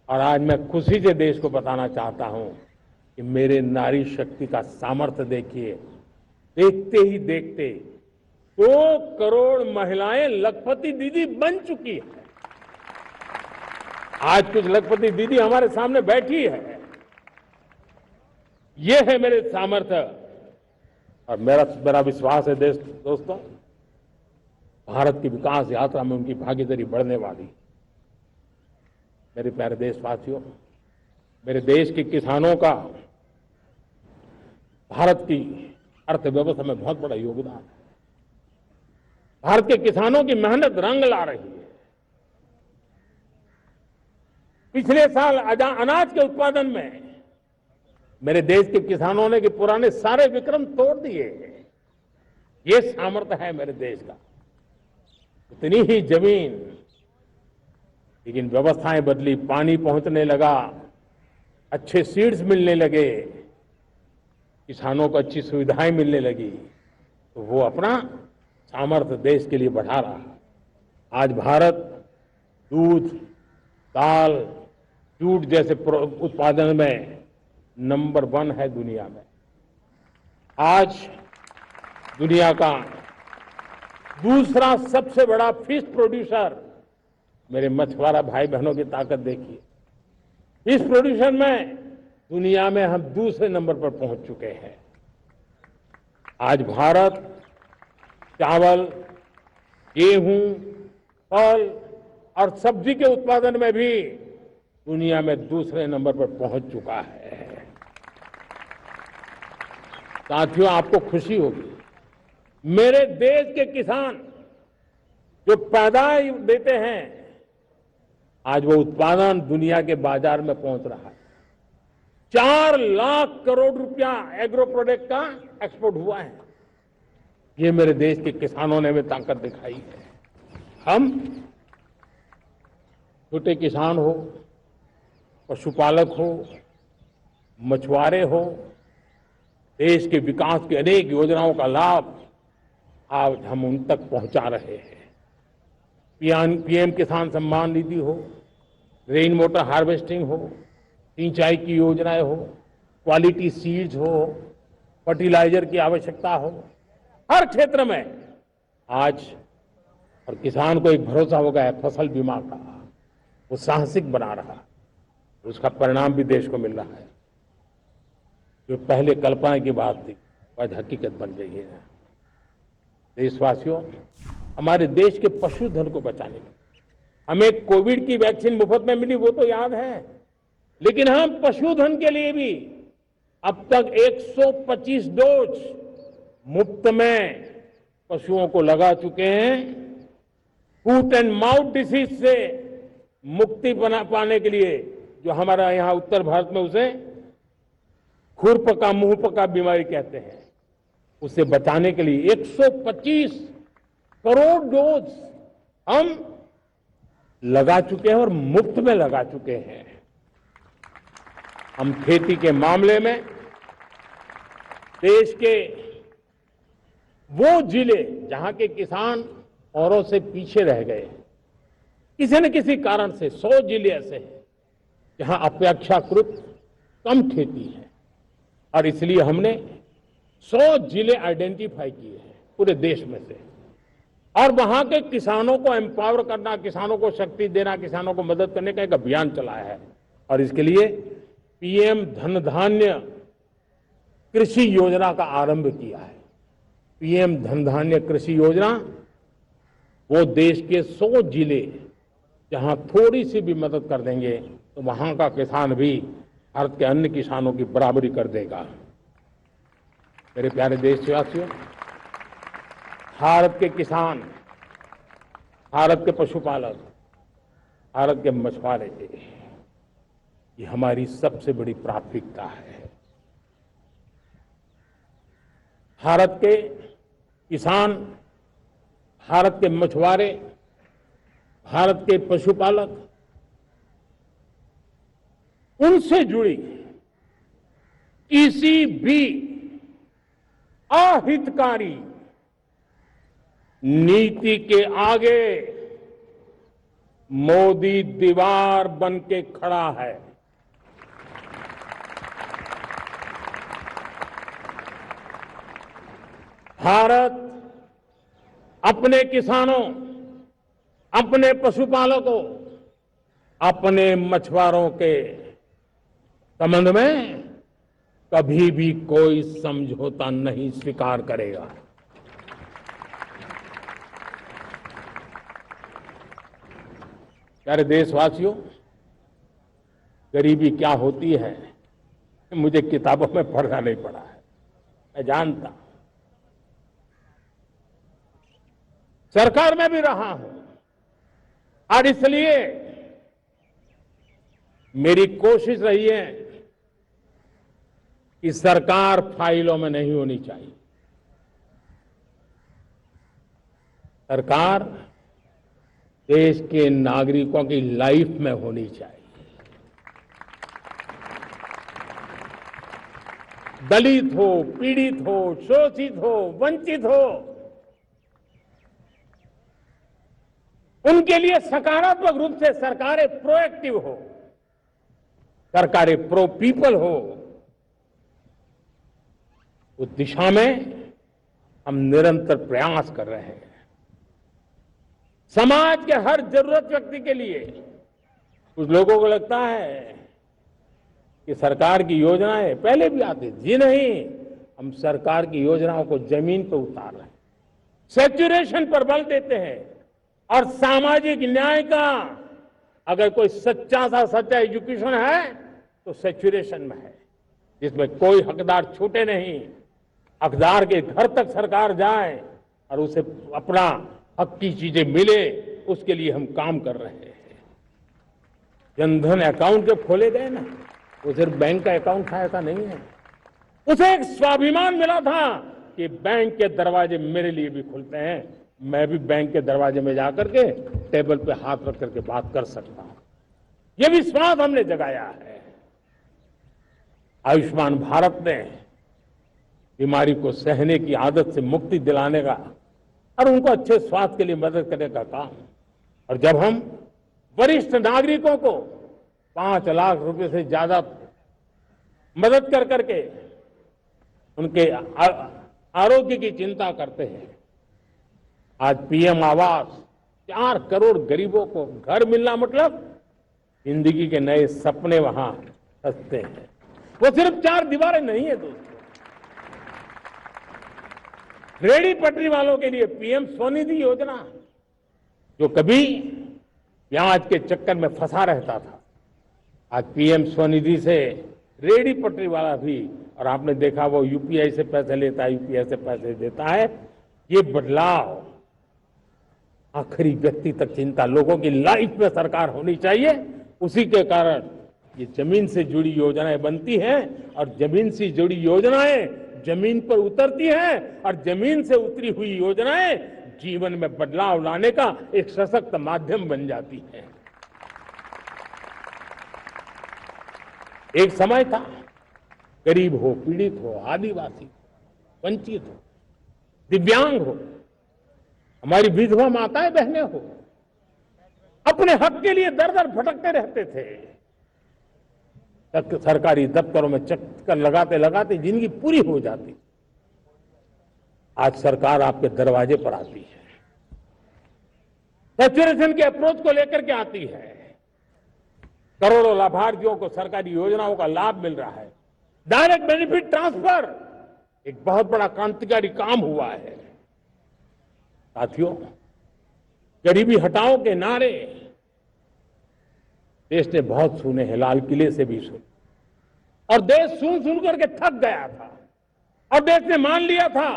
और आज मैं खुशी से देश को बताना चाहता हूं कि मेरे नारी शक्ति का सामर्थ्य देखिए। देखते ही देखते 2 करोड़ महिलाएं लखपति दीदी बन चुकी है। आज कुछ लखपति दीदी हमारे सामने बैठी है। ये है मेरे सामर्थ्य और मेरा विश्वास है दोस्तों, भारत की विकास यात्रा में उनकी भागीदारी बढ़ने वाली। मेरे प्यारे देशवासियों, मेरे देश के किसानों का भारत की अर्थव्यवस्था में बहुत बड़ा योगदान है। भारत के किसानों की मेहनत रंग ला रही है। पिछले साल अनाज के उत्पादन में मेरे देश के किसानों ने कि पुराने सारे विक्रम तोड़ दिए। ये सामर्थ्य है मेरे देश का। उतनी ही जमीन, लेकिन व्यवस्थाएं बदली, पानी पहुंचने लगा, अच्छे सीड्स मिलने लगे, किसानों को अच्छी सुविधाएं मिलने लगी, तो वो अपना सामर्थ्य देश के लिए बढ़ा रहा है। आज भारत दूध, दाल, जूट जैसे उत्पादन में नंबर 1 है दुनिया में। आज दुनिया का दूसरा सबसे बड़ा फिश प्रोड्यूसर, मेरे मछुआरा भाई बहनों की ताकत देखिए। फिश प्रोड्यूसर में दुनिया में हम दूसरे नंबर पर पहुंच चुके हैं। आज भारत चावल, गेहूं, फल और सब्जी के उत्पादन में भी दुनिया में दूसरे नंबर पर पहुंच चुका है। साथियों, आपको खुशी होगी, मेरे देश के किसान जो पैदावार देते हैं, आज वो उत्पादन दुनिया के बाजार में पहुंच रहा है। 4 लाख करोड़ रुपया एग्रो प्रोडक्ट का एक्सपोर्ट हुआ है। ये मेरे देश के किसानों ने भी ताकत दिखाई है। हम छोटे किसान हो, पशुपालक हो, मछुआरे हो, देश के विकास की अनेक योजनाओं का लाभ आज हम उन तक पहुंचा रहे हैं। पीएम किसान सम्मान निधि हो, रेन वाटर हार्वेस्टिंग हो, सिंचाई की योजनाएं हो, क्वालिटी सीड्स हो, फर्टिलाइजर की आवश्यकता हो, हर क्षेत्र में आज और किसान को एक भरोसा हो गया है फसल बीमा का। वो साहसिक बना रहा है, उसका परिणाम भी देश को मिल रहा है। जो पहले कल्पना की बात थी आज हकीकत बन गई है। देशवासियों, हमारे देश के पशुधन को बचाने में हमें कोविड की वैक्सीन मुफ्त में मिली, वो तो याद है, लेकिन हम पशुधन के लिए भी अब तक 125 डोज मुफ्त में पशुओं को लगा चुके हैं। फूट एंड माउथ डिसीज से मुक्ति पाने के लिए, जो हमारा यहां उत्तर भारत में उसे खुरपका मुंहपका बीमारी कहते हैं, उसे बचाने के लिए 125 करोड़ डोज हम लगा चुके हैं और मुफ्त में लगा चुके हैं। हम खेती के मामले में देश के वो जिले जहां के किसान औरों से पीछे रह गए, किसी न किसी कारण से 100 जिले ऐसे हैं जहां अपेक्षाकृत कम खेती है, और इसलिए हमने 100 जिले आइडेंटिफाई किए हैं पूरे देश में से, और वहां के किसानों को एम्पावर करना, किसानों को शक्ति देना, किसानों को मदद करने का एक अभियान चलाया है। और इसके लिए पीएम धन धान्य कृषि योजना का आरंभ किया है। पीएम धन धान्य कृषि योजना वो देश के 100 जिले जहां थोड़ी सी भी मदद कर देंगे तो वहां का किसान भी भारत के अन्य किसानों की बराबरी कर देगा। मेरे प्यारे देशवासियों, भारत के किसान, भारत के पशुपालक, भारत के मछुआरे, ये हमारी सबसे बड़ी प्राथमिकता है। भारत के किसान, भारत के मछुआरे, भारत के पशुपालक, उनसे जुड़ी किसी भी अहितकारी नीति के आगे मोदी दीवार बन के खड़ा है। भारत अपने किसानों, अपने पशुपालकों, अपने मछुआरों के संबंध में कभी भी कोई समझौता नहीं स्वीकार करेगा। प्यारे देशवासियों, गरीबी क्या होती है मुझे किताबों में पढ़ना नहीं पड़ा है, मैं जानता हूं। सरकार में भी रहा हूं और इसलिए मेरी कोशिश रही है कि सरकार फाइलों में नहीं होनी चाहिए। सरकार देश के नागरिकों की लाइफ में होनी चाहिए। दलित हो, पीड़ित हो, शोषित हो, वंचित हो, उनके लिए सकारात्मक रूप से सरकारें प्रोएक्टिव हो, सरकारें प्रो पीपल हो, उस दिशा में हम निरंतर प्रयास कर रहे हैं। समाज के हर जरूरत व्यक्ति के लिए कुछ लोगों को लगता है कि सरकार की योजनाएं पहले भी आती थी। जी नहीं, हम सरकार की योजनाओं को जमीन पर उतार रहे हैं, सैचुरेशन पर बल देते हैं और सामाजिक न्याय का अगर कोई सच्चा एजुकेशन है तो सैचुरेशन में है, जिसमें कोई हकदार छूटे नहीं, हकदार के घर तक सरकार जाए और उसे अपना हक की चीजें मिले, उसके लिए हम काम कर रहे हैं। जनधन अकाउंट जो खोले गए ना, वो सिर्फ बैंक का अकाउंट था ऐसा नहीं है, उसे एक स्वाभिमान मिला था कि बैंक के दरवाजे मेरे लिए भी खुलते हैं, मैं भी बैंक के दरवाजे में जाकर के टेबल पे हाथ रख करके बात कर सकता हूं। यह विश्वास हमने जगाया है। आयुष्मान भारत ने बीमारी को सहने की आदत से मुक्ति दिलाने का और उनको अच्छे स्वास्थ्य के लिए मदद करने का काम, और जब हम वरिष्ठ नागरिकों को 5 लाख रुपए से ज्यादा मदद कर करके उनके आरोग्य की चिंता करते हैं। आज पीएम आवास, 4 करोड़ गरीबों को घर मिलना मतलब जिंदगी के नए सपने वहां सजते हैं। वो सिर्फ 4 दीवारें नहीं है दोस्तों। रेहड़ी पटरी वालों के लिए पीएम स्वनिधि योजना, जो कभी प्याज के चक्कर में फंसा रहता था, आज पीएम स्वनिधि से रेहड़ी पटरी वाला भी, और आपने देखा वो यूपीआई से पैसे लेता है, यूपीआई से पैसे देता है। ये बदलाव आखिरी व्यक्ति तक चिंता, लोगों की लाइफ में सरकार होनी चाहिए। उसी के कारण ये जमीन से जुड़ी योजनाएं बनती हैं और जमीन से जुड़ी योजनाएं जमीन पर उतरती हैं और जमीन से उतरी हुई योजनाएं जीवन में बदलाव लाने का एक सशक्त माध्यम बन जाती है। एक समय था, गरीब हो, पीड़ित हो, आदिवासी हो, वंचित हो, दिव्यांग हो, हमारी विधवा माताएं बहनें हो, अपने हक के लिए दर दर भटकते रहते थे। सरकारी दफ्तरों में चक्कर लगाते लगाते जिंदगी पूरी हो जाती। आज सरकार आपके दरवाजे पर आती है, सैचुरेशन के अप्रोच को लेकर के आती है। करोड़ों लाभार्थियों को सरकारी योजनाओं का लाभ मिल रहा है। डायरेक्ट बेनिफिट ट्रांसफर एक बहुत बड़ा क्रांतिकारी काम हुआ है। साथियों, गरीबी हटाओ के नारे देश ने बहुत सुने हैं, लाल किले से भी सुने, और देश सुन करके थक गया था और देश ने मान लिया था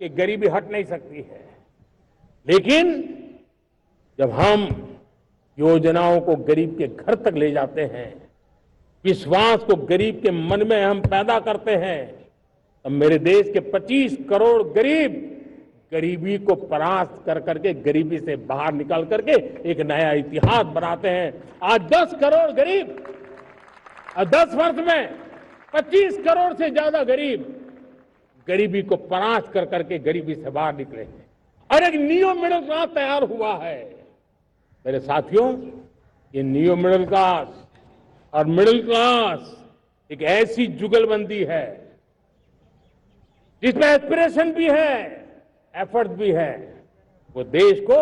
कि गरीबी हट नहीं सकती है। लेकिन जब हम योजनाओं को गरीब के घर तक ले जाते हैं, विश्वास को गरीब के मन में हम पैदा करते हैं, तब मेरे देश के 25 करोड़ गरीब गरीबी को परास्त कर करके, गरीबी से बाहर निकल करके एक नया इतिहास बनाते हैं। आज 10 करोड़ गरीब और 10 वर्ष में 25 करोड़ से ज्यादा गरीब गरीबी को परास्त कर करके गरीबी से बाहर निकले हैं और एक न्यू मिडिल क्लास तैयार हुआ है। मेरे साथियों, ये न्यू मिडिल क्लास और मिडिल क्लास एक ऐसी जुगलबंदी है जिसमें एस्पिरेशन भी है, एफर्ट भी है, वो देश को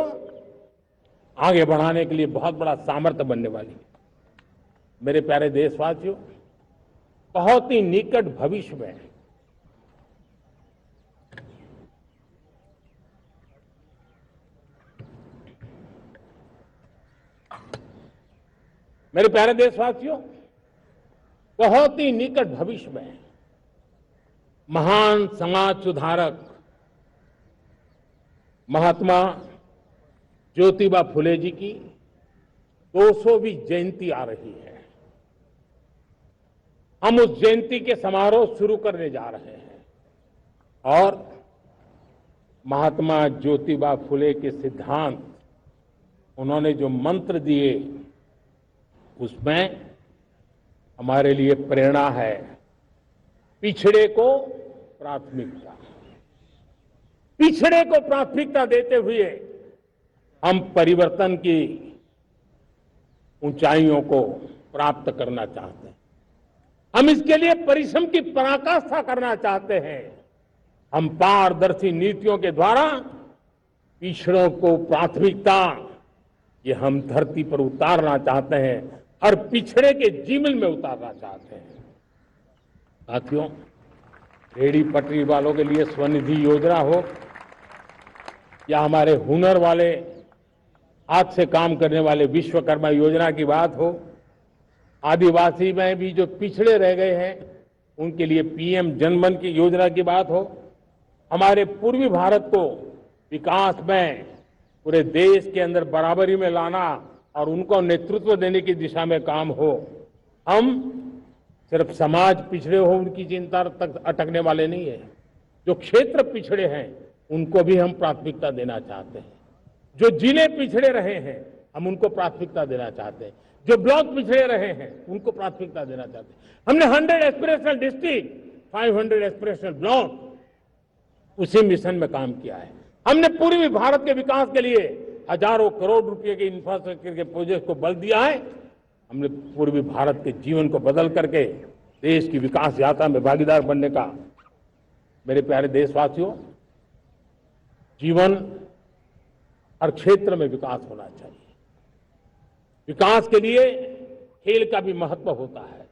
आगे बढ़ाने के लिए बहुत बड़ा सामर्थ्य बनने वाली है। मेरे प्यारे देशवासियों, बहुत ही निकट भविष्य में मेरे प्यारे देशवासियों, बहुत ही निकट भविष्य में महान समाज सुधारक महात्मा ज्योतिबा फुले जी की 200वीं जयंती आ रही है। हम उस जयंती के समारोह शुरू करने जा रहे हैं और महात्मा ज्योतिबा फुले के सिद्धांत, उन्होंने जो मंत्र दिए, उसमें हमारे लिए प्रेरणा है। पिछड़े को प्राथमिकता, पिछड़े को प्राथमिकता देते हुए हम परिवर्तन की ऊंचाइयों को प्राप्त करना चाहते हैं। हम इसके लिए परिश्रम की पराकाष्ठा करना चाहते हैं। हम पारदर्शी नीतियों के द्वारा पिछड़ों को प्राथमिकता, ये हम धरती पर उतारना चाहते हैं, हर पिछड़े के जीवन में उतारना चाहते हैं। साथियों, रेहड़ी पटरी वालों के लिए स्वनिधि योजना हो या हमारे हुनर वाले, हाथ से काम करने वाले विश्वकर्मा योजना की बात हो, आदिवासी में भी जो पिछड़े रह गए हैं उनके लिए पीएम जनधन की योजना की बात हो, हमारे पूर्वी भारत को विकास में पूरे देश के अंदर बराबरी में लाना और उनको नेतृत्व देने की दिशा में काम हो। हम सिर्फ समाज पिछड़े हो उनकी चिंता तक अटकने वाले नहीं है। जो क्षेत्र पिछड़े हैं उनको भी हम प्राथमिकता देना चाहते हैं। जो जिले पिछड़े रहे हैं हम उनको प्राथमिकता देना चाहते हैं। जो ब्लॉक पिछड़े रहे हैं उनको प्राथमिकता देना चाहते हैं। हमने 100 एस्पिरेशनल डिस्ट्रिक्ट, 500 एस्पिरेशनल ब्लॉक, उसी मिशन में काम किया है। हमने पूर्वी भारत के विकास के लिए हजारों करोड़ रुपए के इंफ्रास्ट्रक्चर के प्रोजेक्ट को बल दिया है। हमने पूर्वी भारत के जीवन को बदल करके देश की विकास यात्रा में भागीदार बनने का, मेरे प्यारे देशवासियों, जीवन हर क्षेत्र में विकास होना चाहिए। विकास के लिए खेल का भी महत्व होता है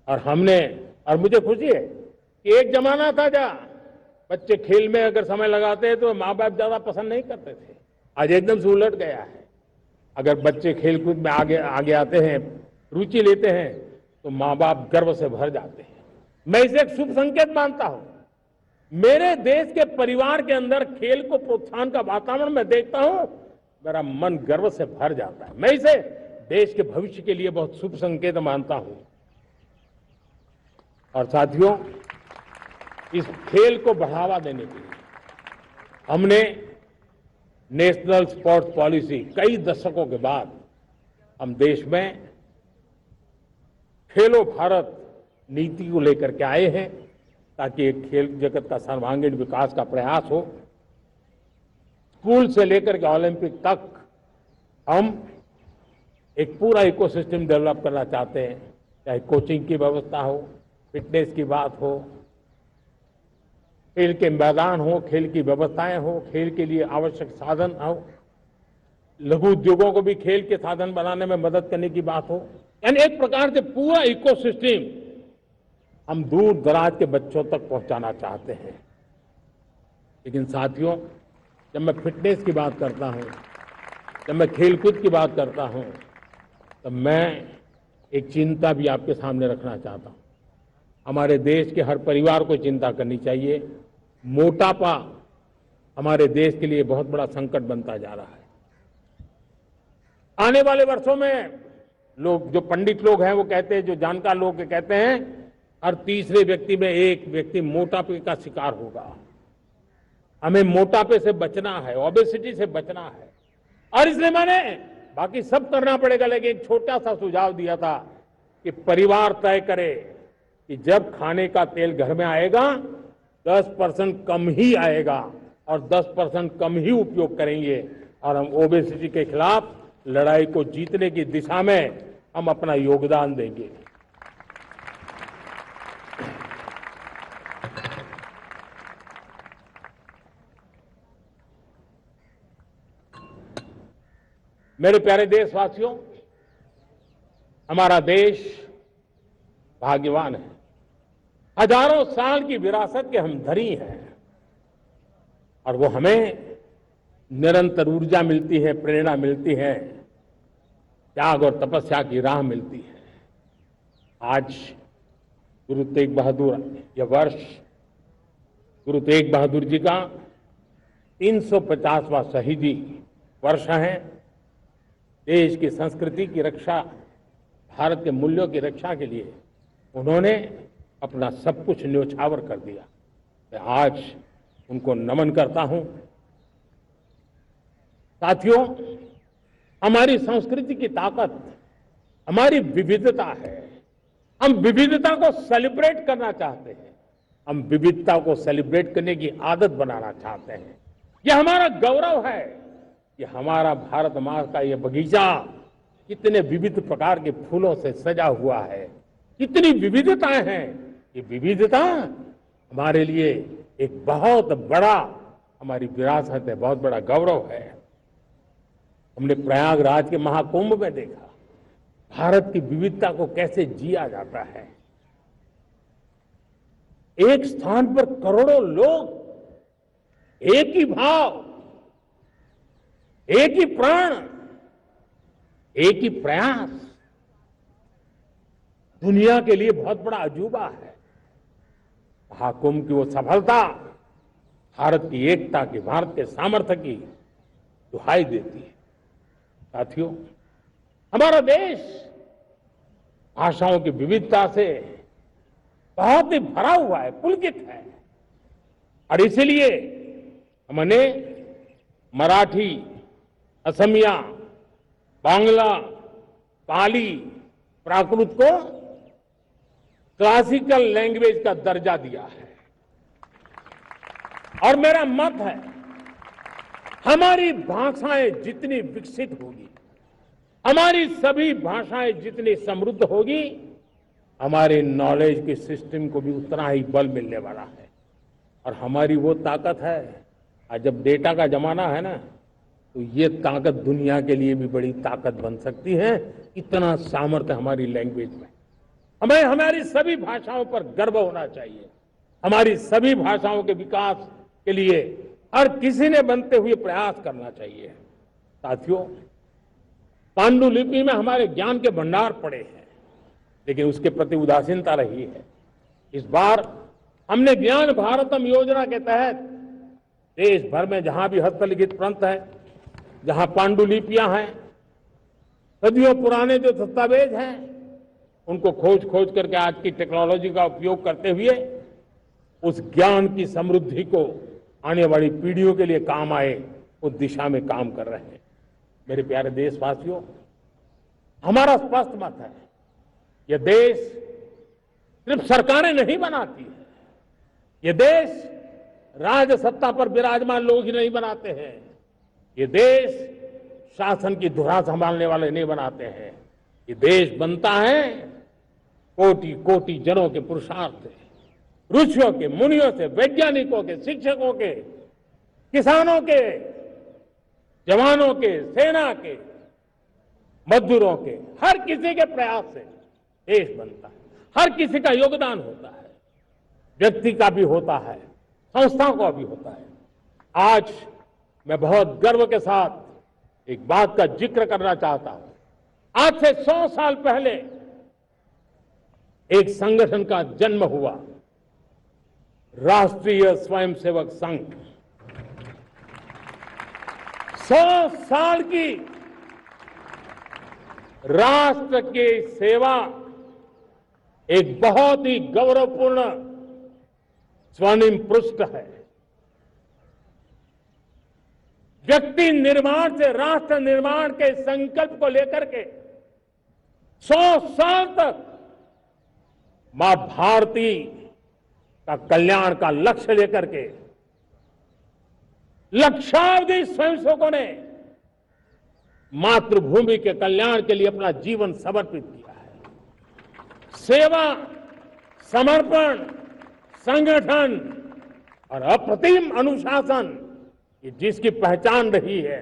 और मुझे खुशी है कि एक जमाना था जहां बच्चे खेल में अगर समय लगाते तो माँ बाप ज्यादा पसंद नहीं करते थे। आज एकदम से उलट गया है। अगर बच्चे खेलकूद में आगे आते हैं, रुचि लेते हैं, तो माँ बाप गर्व से भर जाते हैं। मैं इसे एक शुभ संकेत मानता हूं। मेरे देश के परिवार के अंदर खेल को प्रोत्साहन का वातावरण मैं देखता हूं, मेरा मन गर्व से भर जाता है। मैं इसे देश के भविष्य के लिए बहुत शुभ संकेत मानता हूं। और साथियों, इस खेल को बढ़ावा देने के लिए हमने नेशनल स्पोर्ट्स पॉलिसी, कई दशकों के बाद हम देश में खेलो भारत नीति को लेकर के आए हैं ताकि एक खेल जगत का सर्वांगीण विकास का प्रयास हो। स्कूल से लेकर के ओलंपिक तक हम एक पूरा इकोसिस्टम डेवलप करना चाहते हैं, चाहे कोचिंग की व्यवस्था हो, फिटनेस की बात हो, खेल के मैदान हो, खेल की व्यवस्थाएं हो, खेल के लिए आवश्यक साधन हो, लघु उद्योगों को भी खेल के साधन बनाने में मदद करने की बात हो। यानी एक प्रकार से पूरा इकोसिस्टम हम दूर दराज के बच्चों तक पहुंचाना चाहते हैं। लेकिन साथियों, जब मैं फिटनेस की बात करता हूं, जब मैं खेलकूद की बात करता हूं, तब मैं एक चिंता भी आपके सामने रखना चाहता हूं। हमारे देश के हर परिवार को चिंता करनी चाहिए। मोटापा हमारे देश के लिए बहुत बड़ा संकट बनता जा रहा है। आने वाले वर्षों में लोग, जो पंडित लोग हैं वो कहते हैं, जो जानकार लोग कहते हैं, हर तीसरे व्यक्ति में एक व्यक्ति मोटापे का शिकार होगा। हमें मोटापे से बचना है, ओबेसिटी से बचना है। और इसलिए मैंने बाकी सब करना पड़ेगा, लेकिन एक छोटा सा सुझाव दिया था कि परिवार तय करे कि जब खाने का तेल घर में आएगा 10% कम ही आएगा और 10% कम ही उपयोग करेंगे और हम ओबेसिटी के खिलाफ लड़ाई को जीतने की दिशा में हम अपना योगदान देंगे। मेरे प्यारे देशवासियों, हमारा देश भाग्यवान है। हजारों साल की विरासत के हम धनी हैं और वो हमें निरंतर ऊर्जा मिलती है, प्रेरणा मिलती है, त्याग और तपस्या की राह मिलती है। आज गुरु तेग बहादुर, यह वर्ष गुरु तेग बहादुर जी का 350वां शहीदी वर्ष है। देश की संस्कृति की रक्षा, भारत के मूल्यों की रक्षा के लिए उन्होंने अपना सब कुछ न्योछावर कर दिया। मैं आज उनको नमन करता हूं। साथियों, हमारी संस्कृति की ताकत हमारी विविधता है। हम विविधता को सेलिब्रेट करना चाहते हैं। हम विविधता को सेलिब्रेट करने की आदत बनाना चाहते हैं। यह हमारा गौरव है। यह हमारा भारत माँ का यह बगीचा कितने विविध प्रकार के फूलों से सजा हुआ है, कितनी विविधताएं हैं। ये विविधता हमारे लिए एक बहुत बड़ा, हमारी विरासत है, बहुत बड़ा गौरव है। हमने प्रयागराज के महाकुंभ में देखा भारत की विविधता को कैसे जिया जाता है। एक स्थान पर करोड़ों लोग, एक ही भाव, एक ही प्राण, एक ही प्रयास, दुनिया के लिए बहुत बड़ा अजूबा है। महाकुंभ की वो सफलता भारत की एकता की, भारत के सामर्थ्य की दुहाई देती है। साथियों, हमारा देश भाषाओं की विविधता से बहुत ही भरा हुआ है, पुलकित है। और इसलिए हमने मराठी, असमिया, बांग्ला, पाली, प्राकृत को क्लासिकल लैंग्वेज का दर्जा दिया है। और मेरा मत है, हमारी भाषाएं जितनी विकसित होगी, हमारी सभी भाषाएं जितनी समृद्ध होगी, हमारे नॉलेज के सिस्टम को भी उतना ही बल मिलने वाला है। और हमारी वो ताकत है, आज जब डेटा का जमाना है ना, तो ये ताकत दुनिया के लिए भी बड़ी ताकत बन सकती है। इतना सामर्थ्य हमारी लैंग्वेज में। हमें हमारी सभी भाषाओं पर गर्व होना चाहिए। हमारी सभी भाषाओं के विकास के लिए हर किसी ने बनते हुए प्रयास करना चाहिए। साथियों, पांडुलिपि में हमारे ज्ञान के भंडार पड़े हैं, लेकिन उसके प्रति उदासीनता रही है। इस बार हमने ज्ञान भारतम योजना के तहत देश भर में जहां भी हस्तलिखित ग्रंथ है, जहां पांडुलिपियां हैं, सदियों पुराने जो दस्तावेज हैं, उनको खोज खोज करके आज की टेक्नोलॉजी का उपयोग करते हुए उस ज्ञान की समृद्धि को आने वाली पीढ़ियों के लिए काम आए, उस दिशा में काम कर रहे हैं। मेरे प्यारे देशवासियों, हमारा स्पष्ट मत है, यह देश सिर्फ सरकारें नहीं बनाती है, यह देश राज सत्ता पर विराजमान लोग ही नहीं बनाते हैं, ये देश शासन की धुरा संभालने वाले नहीं बनाते हैं। ये देश बनता है कोटि कोटि जनों के पुरुषार्थ से, ऋषियों के, मुनियों से, वैज्ञानिकों के, शिक्षकों के, किसानों के, जवानों के, सेना के, मजदूरों के, हर किसी के प्रयास से देश बनता है। हर किसी का योगदान होता है, व्यक्ति का भी होता है, संस्थाओं का भी होता है। आज मैं बहुत गर्व के साथ एक बात का जिक्र करना चाहता हूं। आज से 100 साल पहले एक संगठन का जन्म हुआ, राष्ट्रीय स्वयंसेवक संघ। 100 साल की राष्ट्र की सेवा एक बहुत ही गौरवपूर्ण स्वर्णिम पृष्ठ है। व्यक्ति निर्माण से राष्ट्र निर्माण के संकल्प को लेकर के 100 साल तक मां भारती का कल्याण का लक्ष्य लेकर के लक्षावधि स्वयंसेवकों ने मातृभूमि के कल्याण के लिए अपना जीवन समर्पित किया है। सेवा, समर्पण, संगठन और अप्रतिम अनुशासन, ये जिसकी पहचान रही है,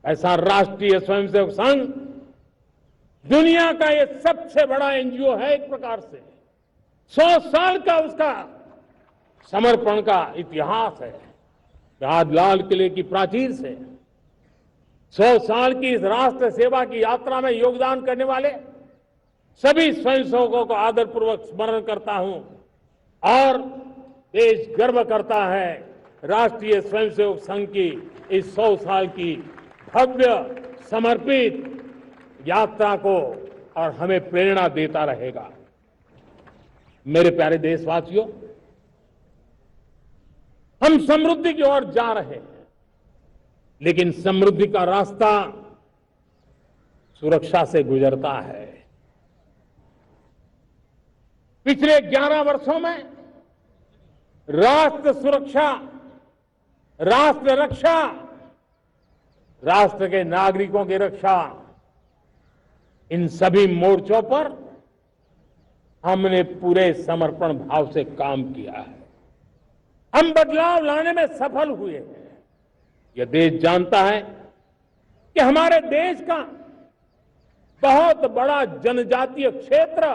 ऐसा राष्ट्रीय स्वयंसेवक संघ दुनिया का ये सबसे बड़ा एनजीओ है एक प्रकार से। 100 साल का उसका समर्पण का इतिहास है। आज लाल किले की प्राचीर से 100 साल की इस राष्ट्र सेवा की यात्रा में योगदान करने वाले सभी स्वयंसेवकों को आदरपूर्वक स्मरण करता हूं और देश गर्व करता है राष्ट्रीय स्वयंसेवक संघ की इस 100 साल की भव्य समर्पित यात्रा को, और हमें प्रेरणा देता रहेगा। मेरे प्यारे देशवासियों, हम समृद्धि की ओर जा रहे हैं, लेकिन समृद्धि का रास्ता सुरक्षा से गुजरता है। पिछले 11 वर्षों में राष्ट्र सुरक्षा, राष्ट्र रक्षा, राष्ट्र के नागरिकों की रक्षा, इन सभी मोर्चों पर हमने पूरे समर्पण भाव से काम किया है। हम बदलाव लाने में सफल हुए हैं। यह देश जानता है कि हमारे देश का बहुत बड़ा जनजातीय क्षेत्र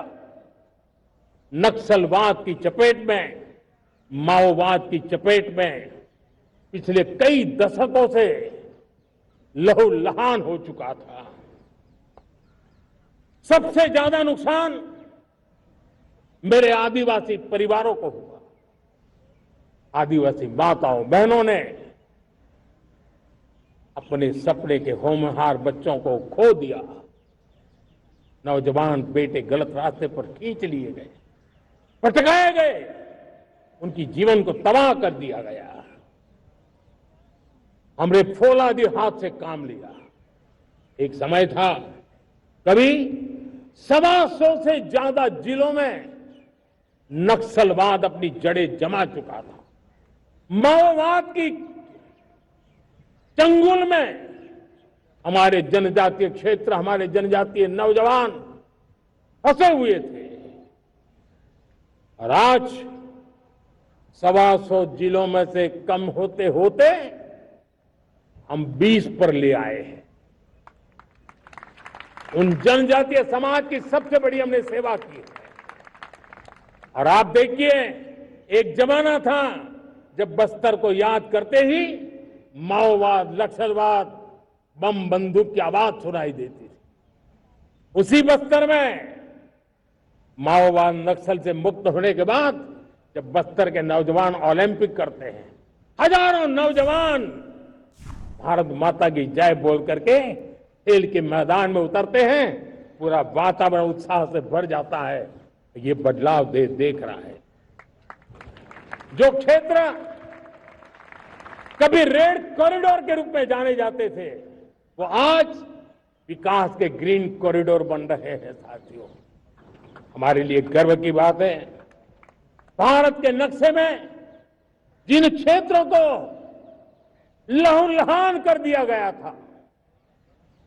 नक्सलवाद की चपेट में, माओवाद की चपेट में पिछले कई दशकों से लहूलुहान हो चुका था। सबसे ज्यादा नुकसान मेरे आदिवासी परिवारों को हुआ। आदिवासी माताओं बहनों ने अपने सपने के होनहार बच्चों को खो दिया। नौजवान बेटे गलत रास्ते पर खींच लिए गए, भटकाए गए, उनकी जीवन को तबाह कर दिया गया। हमने फौलादी हाथ से काम लिया। एक समय था कभी 125 से ज्यादा जिलों में नक्सलवाद अपनी जड़ें जमा चुका था। माओवाद की चंगुल में हमारे जनजातीय क्षेत्र, हमारे जनजातीय नौजवान फंसे हुए थे, और आज 125 जिलों में से कम होते होते हम 20 पर ले आए हैं। उन जनजातीय समाज की सबसे बड़ी हमने सेवा की है। और आप देखिए, एक जमाना था जब बस्तर को याद करते ही माओवाद, नक्सलवाद, बम बंदूक की आवाज सुनाई देती थी। उसी बस्तर में माओवाद नक्सल से मुक्त होने के बाद जब बस्तर के नौजवान ओलंपिक करते हैं, हजारों नौजवान भारत माता की जय बोल करके खेल के मैदान में उतरते हैं, पूरा वातावरण उत्साह से भर जाता है। ये बदलाव देख रहा है। जो क्षेत्र कभी रेड कॉरिडोर के रूप में जाने जाते थे, वो आज विकास के ग्रीन कॉरिडोर बन रहे हैं। साथियों, हमारे लिए गर्व की बात है, भारत के नक्शे में जिन क्षेत्रों को लहूलुहान कर दिया गया था,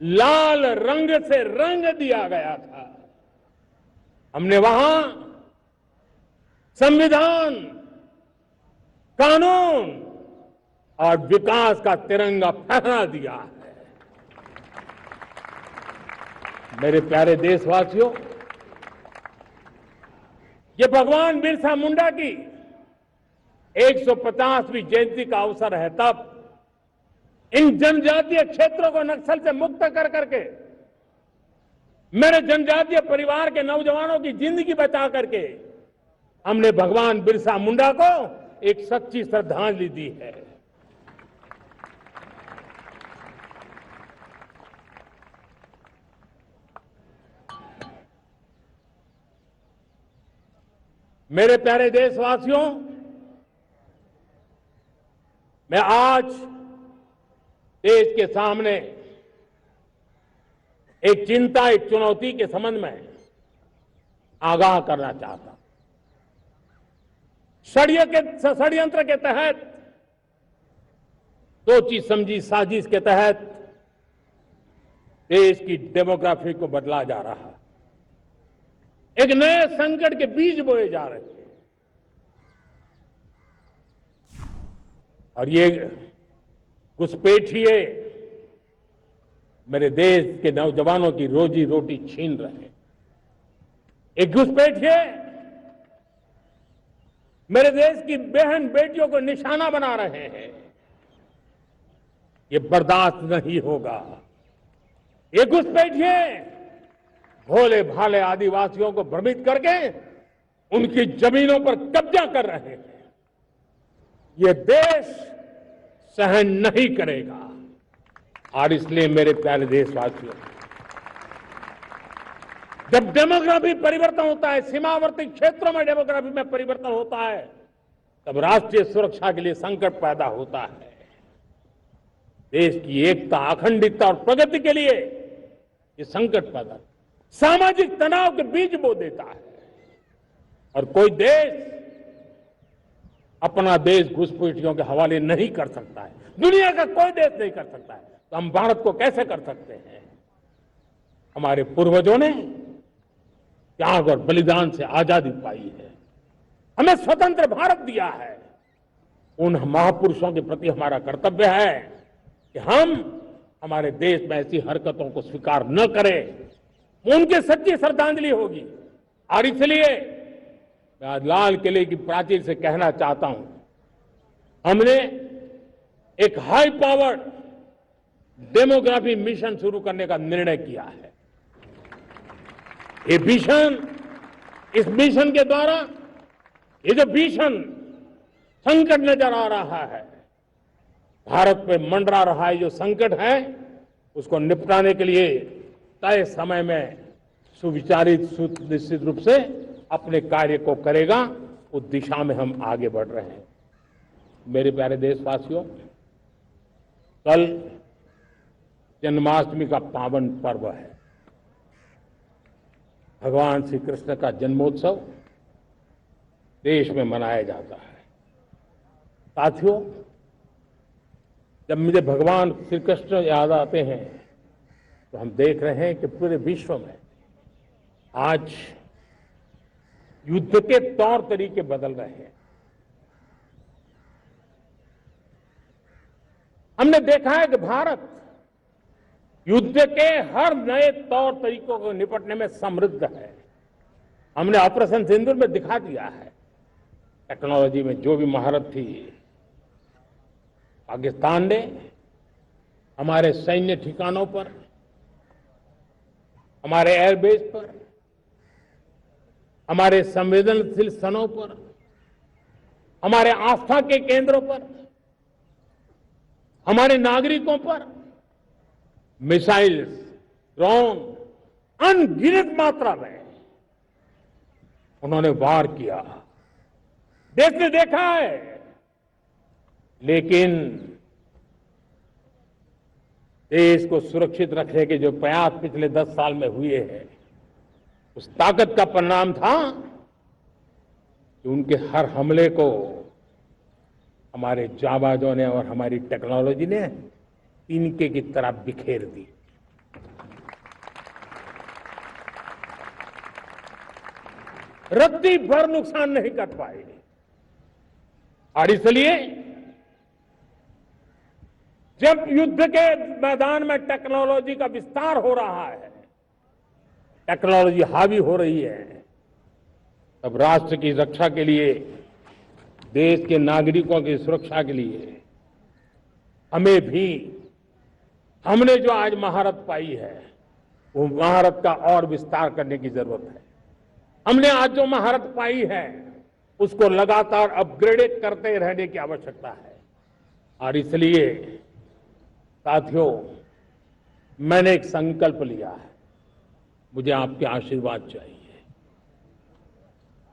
लाल रंग से रंग दिया गया था, हमने वहां संविधान, कानून और विकास का तिरंगा फहरा दिया है। मेरे प्यारे देशवासियों, ये भगवान बिरसा मुंडा की 150वीं जयंती का अवसर है। तब इन जनजातीय क्षेत्रों को नक्सल से मुक्त कर करके, मेरे जनजातीय परिवार के नौजवानों की जिंदगी बचा करके हमने भगवान बिरसा मुंडा को एक सच्ची श्रद्धांजलि दी है। मेरे प्यारे देशवासियों, मैं आज देश के सामने एक चिंता, एक चुनौती के संबंध में आगाह करना चाहता हूं। षड्यंत्र के तहत, सोची समझी साजिश के तहत देश की डेमोग्राफी को बदला जा रहा है। एक नए संकट के बीज बोए जा रहे हैं, और ये घुसपैठिए मेरे देश के नौजवानों की रोजी रोटी छीन रहे हैं। एक घुसपैठिए मेरे देश की बहन बेटियों को निशाना बना रहे हैं। ये बर्दाश्त नहीं होगा। ये घुसपैठिए भोले भाले आदिवासियों को भ्रमित करके उनकी जमीनों पर कब्जा कर रहे हैं। ये देश सहन नहीं करेगा। और इसलिए मेरे प्यारे देशवासियों, जब डेमोग्राफी परिवर्तन होता है, सीमावर्ती क्षेत्रों में डेमोग्राफी में परिवर्तन होता है, तब राष्ट्रीय सुरक्षा के लिए संकट पैदा होता है। देश की एकता, अखंडितता और प्रगति के लिए ये संकट पैदा, सामाजिक तनाव के बीज बो देता है। और कोई देश अपना देश घुसपैठियों के हवाले नहीं कर सकता है। दुनिया का कोई देश नहीं कर सकता है, तो हम भारत को कैसे कर सकते हैं? हमारे पूर्वजों ने त्याग और बलिदान से आजादी पाई है, हमें स्वतंत्र भारत दिया है। उन महापुरुषों के प्रति हमारा कर्तव्य है कि हम हमारे देश में ऐसी हरकतों को स्वीकार न करें। उनकी सच्ची श्रद्धांजलि होगी। और इसलिए मैं आज लाल किले की प्राचीर से कहना चाहता हूं, हमने एक हाई पावर्ड डेमोग्राफी मिशन शुरू करने का निर्णय किया है। ये मिशन, इस मिशन के द्वारा ये जो भीषण संकट नजर आ रहा है, भारत पे मंडरा रहा है जो संकट है, उसको निपटाने के लिए तय समय में सुविचारित सुनिश्चित रूप से अपने कार्य को करेगा। उस दिशा में हम आगे बढ़ रहे हैं। मेरे प्यारे देशवासियों, कल जन्माष्टमी का पावन पर्व है। भगवान श्री कृष्ण का जन्मोत्सव देश में मनाया जाता है। साथियों, जब मुझे भगवान श्री कृष्ण याद आते हैं तो हम देख रहे हैं कि पूरे विश्व में आज युद्ध के तौर तरीके बदल रहे हैं। हमने देखा है कि भारत युद्ध के हर नए तौर तरीकों को निपटने में समृद्ध है। हमने ऑपरेशन सिंदूर में दिखा दिया है। टेक्नोलॉजी में जो भी महारत थी, पाकिस्तान ने हमारे सैन्य ठिकानों पर, हमारे एयरबेस पर, हमारे संवेदनशील स्थानों पर, हमारे आस्था के केंद्रों पर, हमारे नागरिकों पर मिसाइल्स, ड्रोन अनगिनत मात्रा में उन्होंने वार किया। देश ने देखा है। लेकिन देश को सुरक्षित रखने के जो प्रयास पिछले 10 साल में हुए हैं, उस ताकत का परिणाम था कि उनके हर हमले को हमारे जाबाजों ने और हमारी टेक्नोलॉजी ने तिनके की तरह बिखेर दी। रत्ती भर नुकसान नहीं कर पाए। और इसलिए जब युद्ध के मैदान में टेक्नोलॉजी का विस्तार हो रहा है, टेक्नोलॉजी हावी हो रही है, तब राष्ट्र की रक्षा के लिए, देश के नागरिकों की सुरक्षा के लिए हमें भी, हमने जो आज महारत पाई है, वो महारत का और विस्तार करने की जरूरत है। हमने आज जो महारत पाई है, उसको लगातार अपग्रेडेड करते रहने की आवश्यकता है। और इसलिए साथियों, मैंने एक संकल्प लिया है। मुझे आपके आशीर्वाद चाहिए,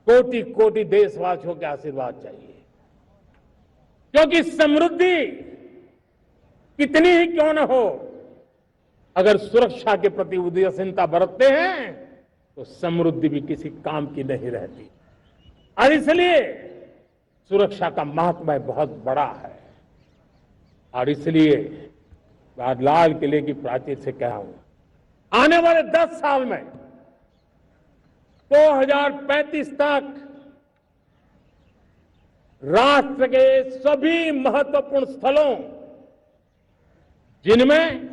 कोटि कोटि देशवासियों के आशीर्वाद चाहिए, क्योंकि समृद्धि कितनी ही क्यों न हो, अगर सुरक्षा के प्रति उदासीनता बरतते हैं तो समृद्धि भी किसी काम की नहीं रहती। और इसलिए सुरक्षा का महत्व बहुत बड़ा है। और इसलिए आज लाल किले की प्राचीर से कहा हूं, आने वाले 10 साल में 2035 तक राष्ट्र के सभी महत्वपूर्ण स्थलों, जिनमें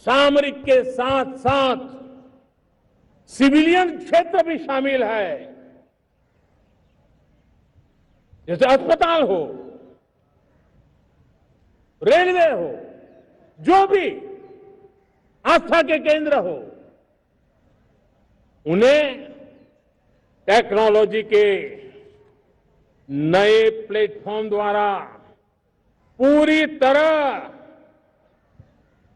सामरिक के साथ साथ सिविलियन क्षेत्र भी शामिल है, जैसे अस्पताल हो, रेलवे हो, जो भी आस्था के केंद्र हो, उन्हें टेक्नोलॉजी के नए प्लेटफॉर्म द्वारा पूरी तरह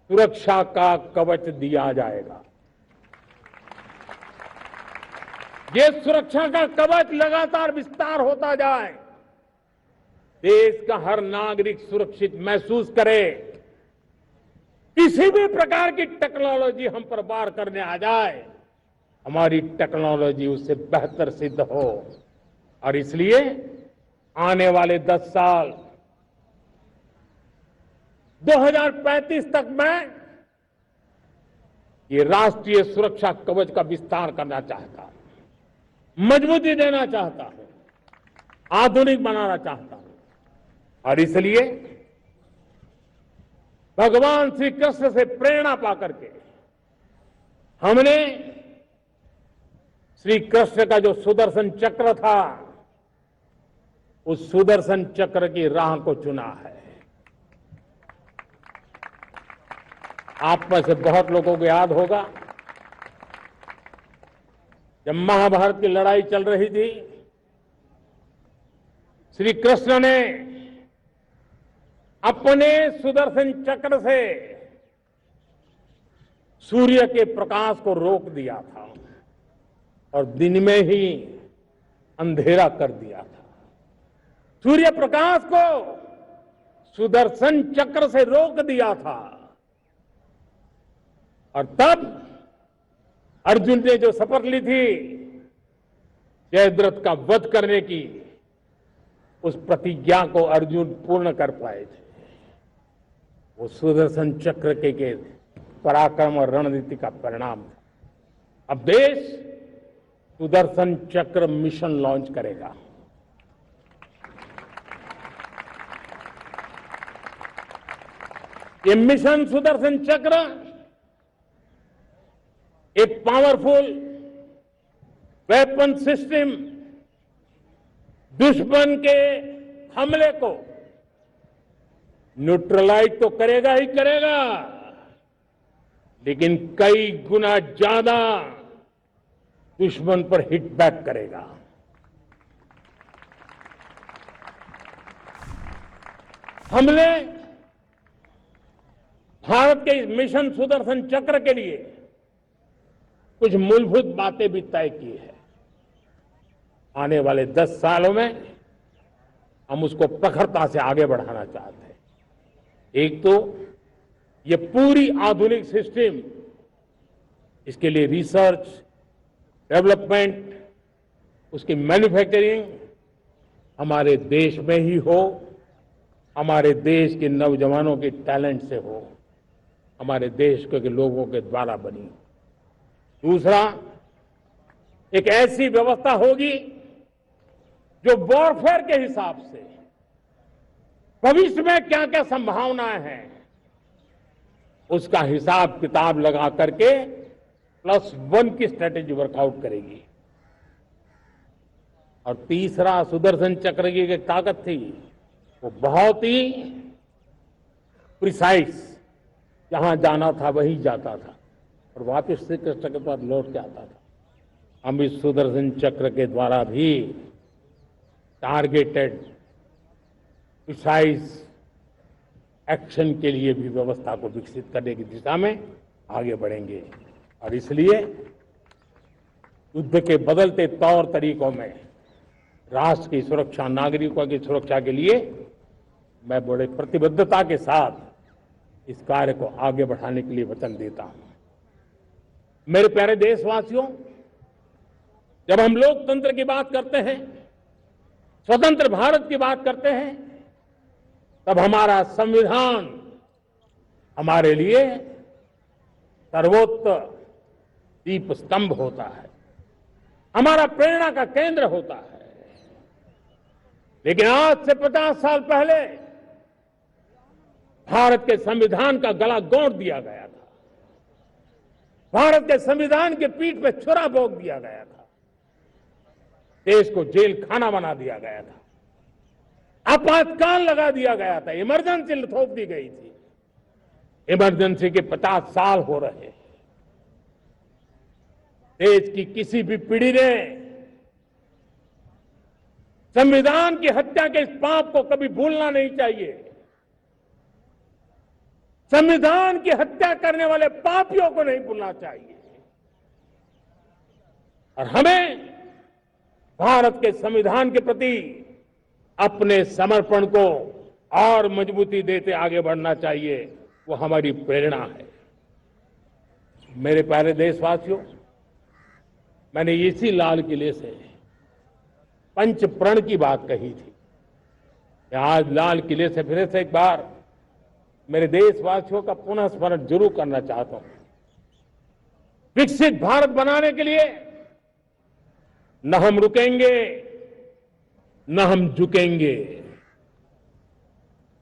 सुरक्षा का कवच दिया जाएगा। ये सुरक्षा का कवच लगातार विस्तार होता जाए, देश का हर नागरिक सुरक्षित महसूस करे, किसी भी प्रकार की टेक्नोलॉजी हम पर वार करने आ जाए, हमारी टेक्नोलॉजी उससे बेहतर सिद्ध हो। और इसलिए आने वाले 10 साल 2035 तक मैं ये राष्ट्रीय सुरक्षा कवच का विस्तार करना चाहता हूं, मजबूती देना चाहता हूं, आधुनिक बनाना चाहता हूं। और इसलिए भगवान श्री कृष्ण से प्रेरणा पाकर के हमने श्री कृष्ण का जो सुदर्शन चक्र था, उस सुदर्शन चक्र की राह को चुना है। आप में से बहुत लोगों को याद होगा, जब महाभारत की लड़ाई चल रही थी, श्री कृष्ण ने अपने सुदर्शन चक्र से सूर्य के प्रकाश को रोक दिया था और दिन में ही अंधेरा कर दिया था। सूर्य प्रकाश को सुदर्शन चक्र से रोक दिया था। और तब अर्जुन ने जो शपथ ली थी जयद्रथ का वध करने की, उस प्रतिज्ञा को अर्जुन पूर्ण कर पाए थे। वो सुदर्शन चक्र के पराक्रम और रणनीति का परिणाम था। अब देश सुदर्शन चक्र मिशन लॉन्च करेगा। ये मिशन सुदर्शन चक्र एक पावरफुल वेपन सिस्टम दुश्मन के हमले को न्यूट्रलाइज तो करेगा ही करेगा, लेकिन कई गुना ज्यादा दुश्मन पर हिट बैक करेगा। हमने भारत के इस मिशन सुदर्शन चक्र के लिए कुछ मूलभूत बातें भी तय की है। आने वाले 10 सालों में हम उसको प्रखरता से आगे बढ़ाना चाहते हैं। एक तो ये पूरी आधुनिक सिस्टम, इसके लिए रिसर्च, डेवलपमेंट, उसकी मैन्युफैक्चरिंग हमारे देश में ही हो, हमारे देश के नौजवानों के टैलेंट से हो, हमारे देश के लोगों के द्वारा बनी। दूसरा, एक ऐसी व्यवस्था होगी जो वॉरफेयर के हिसाब से भविष्य में क्या क्या संभावनाएं हैं, उसका हिसाब किताब लगा करके +1 की स्ट्रेटेजी वर्कआउट करेगी। और तीसरा, सुदर्शन चक्र की एक ताकत थी, वो बहुत ही प्रिसाइज, जहां जाना था वहीं जाता था और वापस श्री कृष्ण के पास लौट के आता था। हम इस सुदर्शन चक्र के द्वारा भी टारगेटेड प्रिसाइज एक्शन के लिए भी व्यवस्था को विकसित करने की दिशा में आगे बढ़ेंगे। और इसलिए युद्ध के बदलते तौर तरीकों में राष्ट्र की सुरक्षा, नागरिकों की सुरक्षा के लिए मैं बड़े प्रतिबद्धता के साथ इस कार्य को आगे बढ़ाने के लिए वचन देता हूं। मेरे प्यारे देशवासियों, जब हम लोकतंत्र की बात करते हैं, स्वतंत्र भारत की बात करते हैं, तब हमारा संविधान हमारे लिए सर्वोच्च दीप स्तंभ होता है, हमारा प्रेरणा का केंद्र होता है। लेकिन आज से 50 साल पहले भारत के संविधान का गला घोंट दिया गया था। भारत के संविधान के पीठ पे छुरा भोंक दिया गया था, देश को जेल खाना बना दिया गया था, आपातकाल लगा दिया गया था, इमरजेंसी थोप दी गई थी। इमरजेंसी के 50 साल हो रहे हैं। देश की किसी भी पीढ़ी ने संविधान की हत्या के इस पाप को कभी भूलना नहीं चाहिए। संविधान की हत्या करने वाले पापियों को नहीं भूलना चाहिए। और हमें भारत के संविधान के प्रति अपने समर्पण को और मजबूती देते आगे बढ़ना चाहिए। वो हमारी प्रेरणा है। मेरे प्यारे देशवासियों, मैंने इसी लाल किले से पंच प्रण की बात कही थी। मैं आज लाल किले से फिर से एक बार मेरे देशवासियों का पुनः स्मरण जरूर करना चाहता हूं। विकसित भारत बनाने के लिए न हम रुकेंगे, न हम झुकेंगे।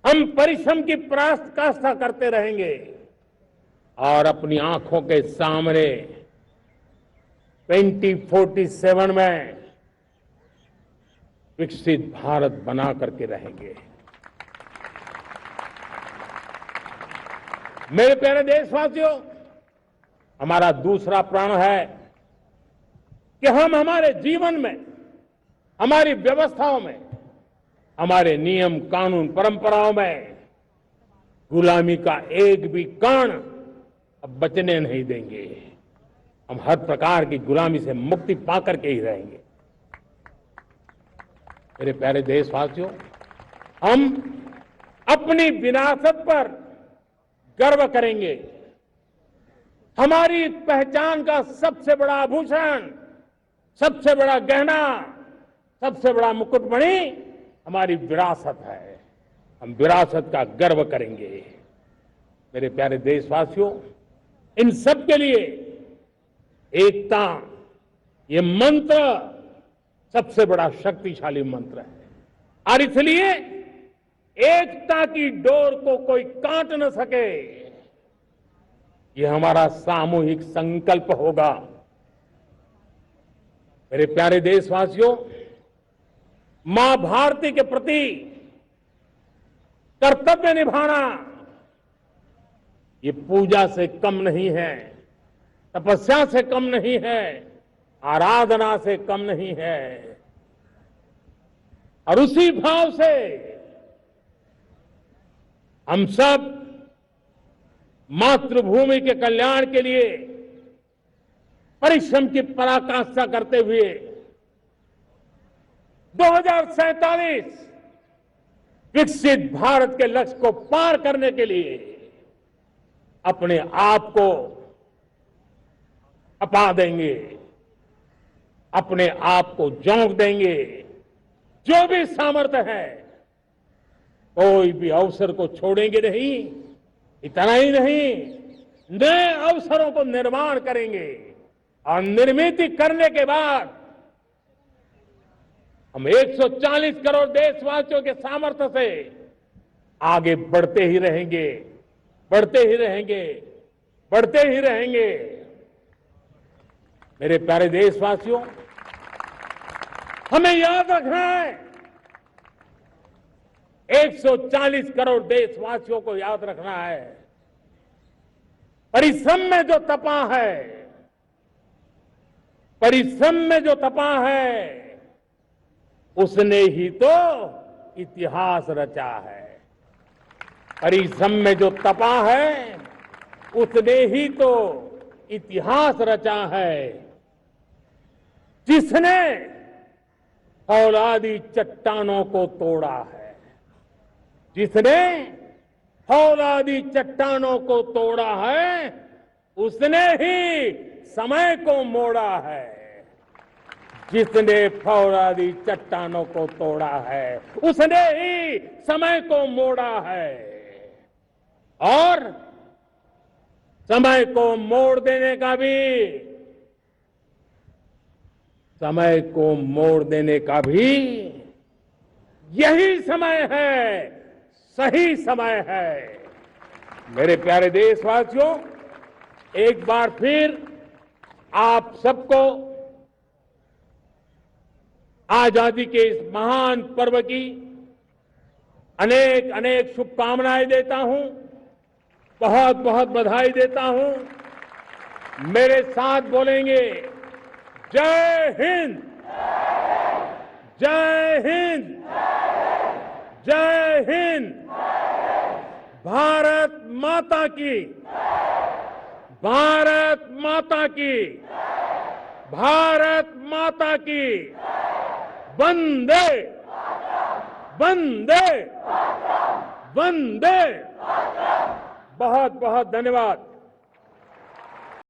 हम परिश्रम की पराकाष्ठा करते रहेंगे और अपनी आंखों के सामने 2047 में विकसित भारत बना करके रहेंगे। मेरे प्यारे देशवासियों, हमारा दूसरा प्रण है कि हम हमारे जीवन में, हमारी व्यवस्थाओं में, हमारे नियम कानून परंपराओं में गुलामी का एक भी कण अब बचने नहीं देंगे। हम हर प्रकार की गुलामी से मुक्ति पाकर के ही रहेंगे। मेरे प्यारे देशवासियों, हम अपनी विरासत पर गर्व करेंगे। हमारी पहचान का सबसे बड़ा आभूषण, सबसे बड़ा गहना, सबसे बड़ा मुकुटमणि हमारी विरासत है। हम विरासत का गर्व करेंगे। मेरे प्यारे देशवासियों, इन सब के लिए एकता, ये मंत्र सबसे बड़ा शक्तिशाली मंत्र है। और इसलिए एकता की डोर को कोई काट न सके, ये हमारा सामूहिक संकल्प होगा। मेरे प्यारे देशवासियों, मां भारती के प्रति कर्तव्य निभाना ये पूजा से कम नहीं है, तपस्या से कम नहीं है, आराधना से कम नहीं है। और उसी भाव से हम सब मातृभूमि के कल्याण के लिए परिश्रम की पराकाष्ठा करते हुए 2047 विकसित भारत के लक्ष्य को पार करने के लिए अपने आप को अपा देंगे, अपने आप को झोंक देंगे। जो भी सामर्थ्य है, कोई भी अवसर को छोड़ेंगे नहीं। इतना ही नहीं, नए अवसरों को निर्माण करेंगे और निर्मित करने के बाद हम 140 करोड़ देशवासियों के सामर्थ्य से आगे बढ़ते ही रहेंगे, बढ़ते ही रहेंगे, बढ़ते ही रहेंगे। मेरे प्यारे देशवासियों, हमें याद रखना है, 140 करोड़ देशवासियों को याद रखना है, परिश्रम में जो तपा है, परिश्रम में जो तपा है, उसने ही तो इतिहास रचा है। परिश्रम में जो तपा है, उसने ही तो इतिहास रचा है। जिसने फौलादी चट्टानों को तोड़ा है, जिसने फौलादी चट्टानों को तोड़ा है, उसने ही समय को मोड़ा है। जिसने फौलादी चट्टानों को तोड़ा है, उसने ही समय को मोड़ा है। और समय को मोड़ देने का भी, समय को मोड़ देने का भी यही समय है, सही समय है। मेरे प्यारे देशवासियों, एक बार फिर आप सबको आजादी के इस महान पर्व की अनेक अनेक शुभकामनाएं देता हूं, बहुत बहुत बधाई देता हूं। मेरे साथ बोलेंगे जय हिंद, जय हिंद, जय हिंद। भारत माता की, भारत माता की, भारत माता की। वंदे वंदे वंदे। बहुत बहुत धन्यवाद।